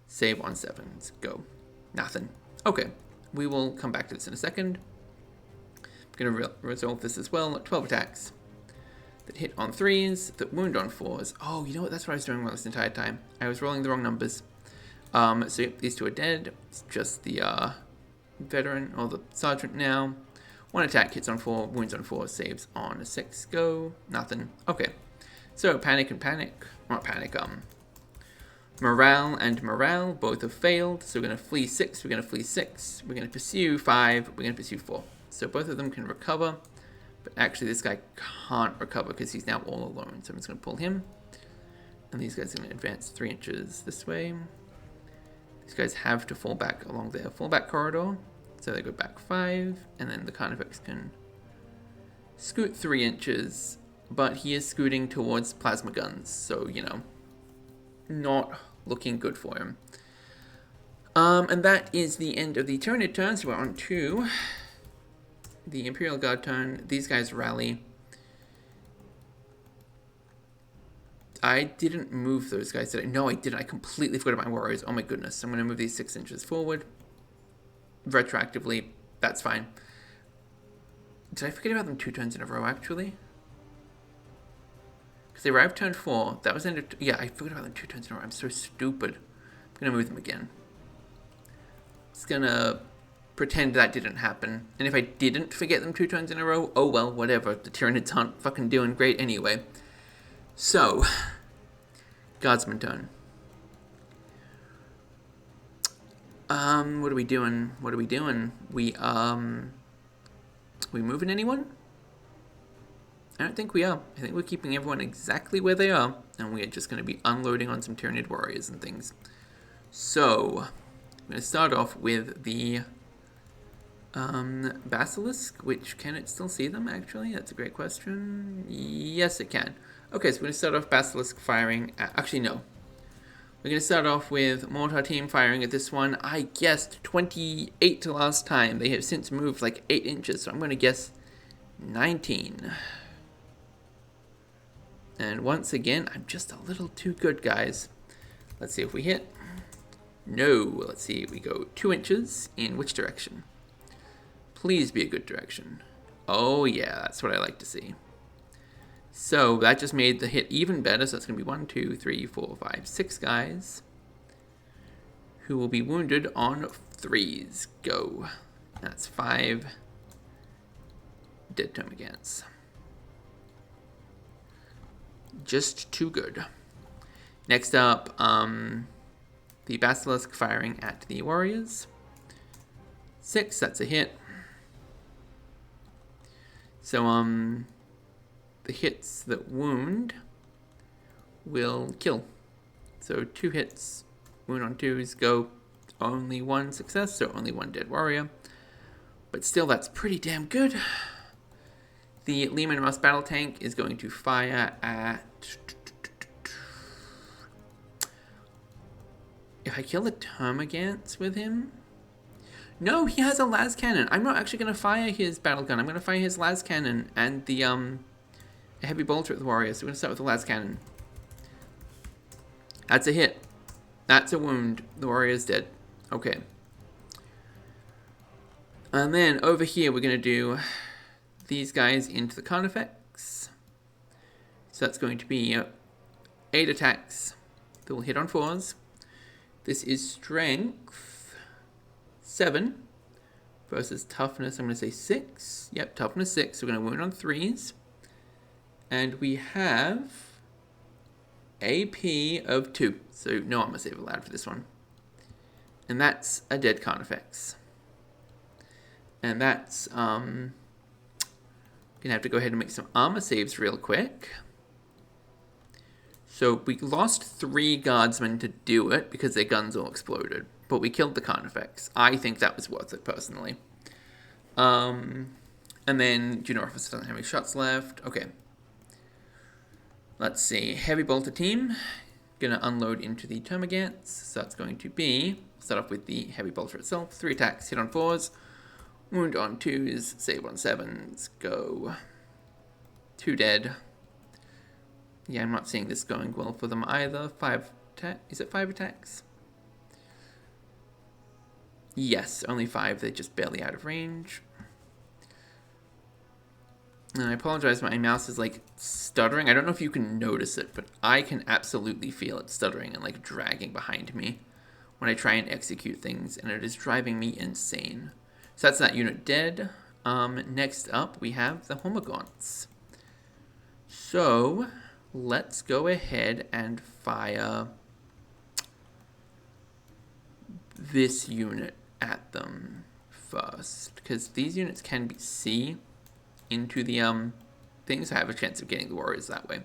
save on 7s, go. Nothing. Okay, we will come back to this in a second. I'm going to resolve this as well. 12 attacks that hit on 3s, that wound on 4s. Oh, you know what? That's what I was doing this entire time. I was rolling the wrong numbers. So yep, these 2 are dead. It's just the veteran, or the sergeant now. 1 attack, hits on 4, wounds on 4, saves on 6. Go. Nothing. Okay. So panic and panic. Not panic, morale and morale both have failed. So we're going to flee 6, we're going to flee 6. We're going to pursue 5, we're going to pursue 4. So both of them can recover, but actually this guy can't recover because he's now all alone. So I'm just going to pull him, and these guys are going to advance 3 inches this way. These guys have to fall back along their fallback corridor, so they go back 5, and then the Carnifex can scoot 3 inches, but he is scooting towards plasma guns, so, you know, not looking good for him. And that is the end of the Tyranid turn, so we're on to the Imperial Guard turn. These guys rally. I didn't move those guys, did I? No, I didn't. I completely forgot about my warriors. Oh my goodness. I'm going to move these 6 inches forward. Retroactively. That's fine. Did I forget about them 2 turns in a row, actually? Because they arrived turn 4. That was end of... Yeah, I forgot about them 2 turns in a row. I'm so stupid. I'm going to move them again. Just going to pretend that didn't happen. And if I didn't forget them 2 turns in a row, oh well, whatever. The Tyranids aren't fucking doing great anyway. So, Guardsman turn. What are we doing? What are we doing? We moving anyone? I don't think we are. I think we're keeping everyone exactly where they are, and we are just going to be unloading on some Tyranid warriors and things. So, I'm going to start off with the Basilisk, which, can it still see them, actually? That's a great question. Yes, it can. Okay, so we're going to start off Basilisk firing at... Actually, no. We're We're going to start off with Mortar Team firing at this one. I guessed 28 to last time. They have since moved like 8 inches, so I'm going to guess 19. And once again, I'm just a little too good, guys. Let's see if we hit. No. Let's see if we go 2 inches. In which direction? Please be a good direction. Oh, yeah, that's what I like to see. So that just made the hit even better. So it's going to be 1, 2, 3, 4, 5, 6 guys who will be wounded on 3s. Go. That's 5 dead termagants. Just too good. Next up, the Basilisk firing at the warriors. 6, that's a hit. So, the hits that wound will kill. So 2 hits, wound on 2s, go. Only 1 success, so only 1 dead warrior. But still, that's pretty damn good. The Leman Russ battle tank is going to fire at... If I kill the termagants with him... No, he has a las cannon. I'm not actually going to fire his battle gun. I'm going to fire his las cannon and the a heavy bolter at the warrior. So we're going to start with the las cannon. That's a hit. That's a wound. The warrior's dead. Okay. And then over here we're going to do these guys into the Carnifex. So that's going to be 8 attacks that will hit on 4s. This is strength 7 versus toughness, I'm going to say 6. Yep, toughness 6. So we're going to wound on 3s. And we have AP of 2. So no armor save allowed for this one. And that's a dead Carnifex. And that's, going to have to go ahead and make some armor saves real quick. So we lost 3 guardsmen to do it because their guns all exploded. But we killed the Carnifex. I think that was worth it, personally. And then Junior Officer doesn't have any shots left. Okay. Let's see. Heavy Bolter team. Gonna unload into the Termagants. So that's going to be... Start off with the Heavy Bolter itself. 3 attacks, hit on 4s. Wound on 2s. Save on 7s. Go. 2 dead. Yeah, I'm not seeing this going well for them either. 5 attacks. Is it 5 attacks? Yes, only 5. They're just barely out of range. And I apologize, my mouse is like stuttering. I don't know if you can notice it, but I can absolutely feel it stuttering and like dragging behind me when I try and execute things, and it is driving me insane. So that's that unit dead. Next up, we have the Hormagaunts. So let's go ahead and fire this unit at them first, because these units can see into the things. I have a chance of getting the warriors that way.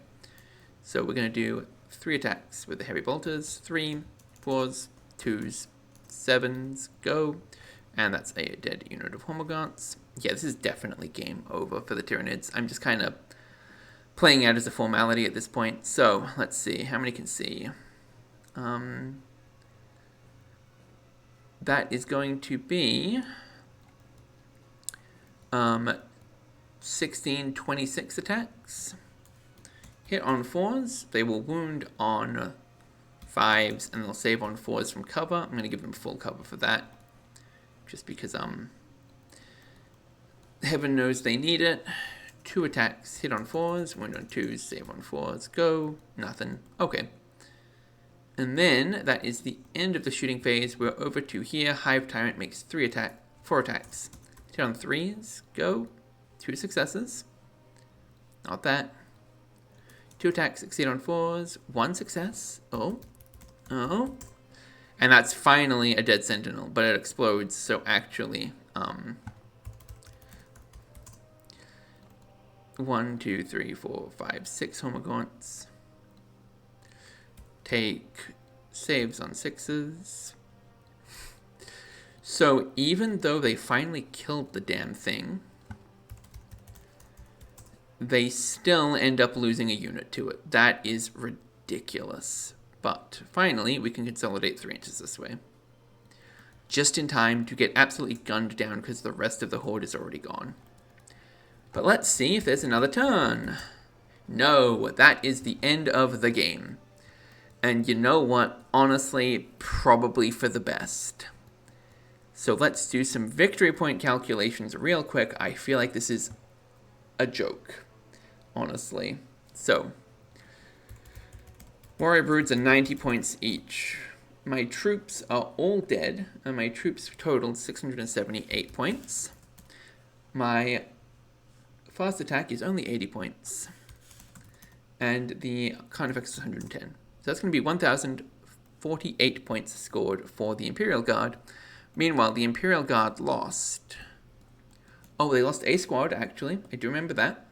So we're going to do 3 attacks with the heavy bolters. 3, 4s, 2s, 7s, go. And that's a dead unit of Hormagaunts. Yeah, this is definitely game over for the Tyranids. I'm just kind of playing out as a formality at this point. So let's see how many can see. That is going to be 16, 26 attacks. Hit on 4s. They will wound on 5s, and they'll save on 4s from cover. I'm going to give them full cover for that, just because heaven knows they need it. 2 attacks. Hit on 4s. Wound on 2s. Save on 4s. Go. Nothing. Okay. And then, that is the end of the shooting phase. We're over to here. Hive Tyrant makes 4 attacks. Hit on 3s. Go. 2 successes. Not that. 2 attacks succeed on 4s. 1 success. Oh. And that's finally a dead Sentinel, but it explodes, so actually, 1, 2, 3, 4, 5, 6 Hormagaunts. Take saves on 6s. So even though they finally killed the damn thing, they still end up losing a unit to it. That is ridiculous. But finally, we can consolidate 3 inches this way. Just in time to get absolutely gunned down because the rest of the horde is already gone. But let's see if there's another turn. No, that is the end of the game. And you know what? Honestly, probably for the best. So let's do some victory point calculations real quick. I feel like this is a joke, honestly. So, warrior broods are 90 points each. My troops are all dead, and my troops total 678 points. My fast attack is only 80 points. And the carnifex is 110. So that's going to be 1,048 points scored for the Imperial Guard. Meanwhile, the Imperial Guard lost. Oh, they lost a squad, actually. I do remember that.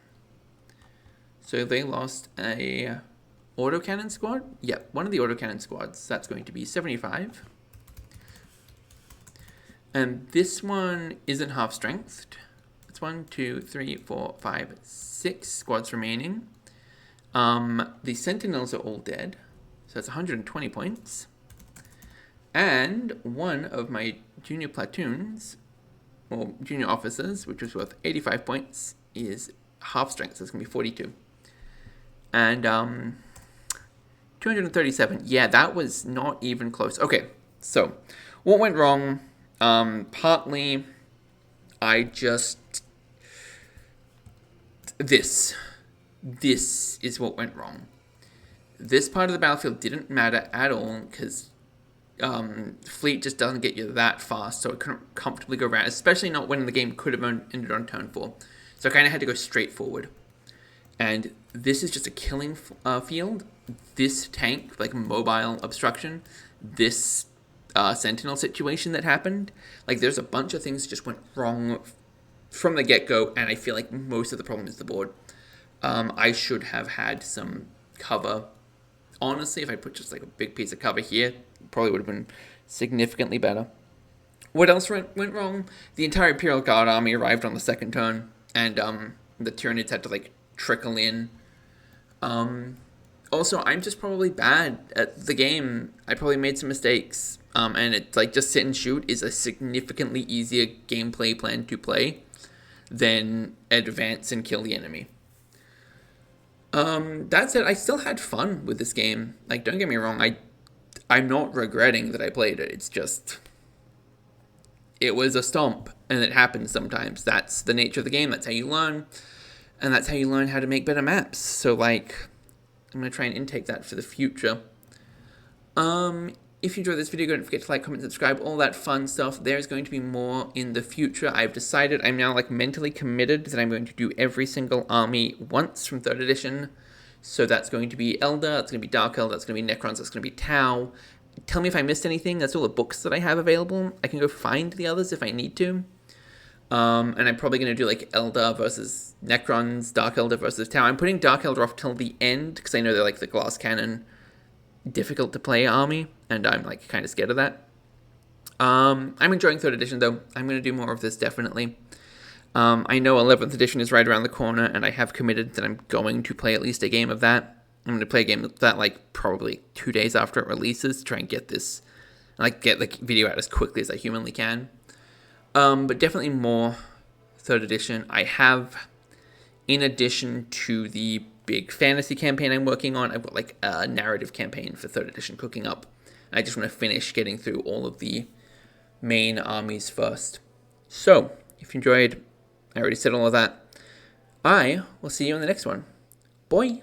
So they lost a autocannon squad? Yep, one of the autocannon squads. That's going to be 75. And this one isn't half-strengthed. It's 1, 2, 3, 4, 5, 6 squads remaining. The Sentinels are all dead. So that's 120 points. And one of my junior platoons, or junior officers, which was worth 85 points, is half strength, so it's going to be 42. And 237. Yeah, that was not even close. Okay, so what went wrong? Partly, This is what went wrong. This part of the battlefield didn't matter at all, because fleet just doesn't get you that fast, so it couldn't comfortably go around, especially not when the game could have ended on turn 4. So I kind of had to go straight forward. And this is just a killing field. This tank, like mobile obstruction, this sentinel situation that happened, like there's a bunch of things just went wrong from the get-go, and I feel like most of the problem is the board. I should have had some cover. Honestly, if I put just like a big piece of cover here, it probably would have been significantly better. What else went wrong? The entire Imperial Guard army arrived on the second turn, and the Tyranids had to like trickle in. Also, I'm just probably bad at the game. I probably made some mistakes. And it's like just sit and shoot is a significantly easier gameplay plan to play than advance and kill the enemy. That said, I still had fun with this game. Like, don't get me wrong, I'm not regretting that I played it. It's just, it was a stomp, and it happens sometimes. That's the nature of the game. That's how you learn, and that's how you learn how to make better maps. So, like, I'm going to try and intake that for the future. If you enjoyed this video, don't forget to like, comment, subscribe, all that fun stuff. There's going to be more in the future. I've decided, I'm now like mentally committed that I'm going to do every single army once from 3rd edition. So that's going to be Elder, that's going to be Dark Elder, that's going to be Necrons, that's going to be Tau. Tell me if I missed anything. That's all the books that I have available. I can go find the others if I need to. And I'm probably going to do like Elder versus Necrons, Dark Elder versus Tau. I'm putting Dark Elder off till the end because I know they're like the glass cannon, difficult to play army, and I'm like kind of scared of that. I'm enjoying 3rd edition though. I'm going to do more of this definitely. I know 11th edition is right around the corner, and I have committed that I'm going to play at least a game of that. I'm going to play a game of that like probably 2 days after it releases to try and get this, like get the video out as quickly as I humanly can. But definitely more 3rd edition. I have, in addition to the big fantasy campaign I'm working on, I've got like a narrative campaign for 3rd edition cooking up. I just want to finish getting through all of the main armies first. So, if you enjoyed, I already said all of that. I will see you in the next one. Bye!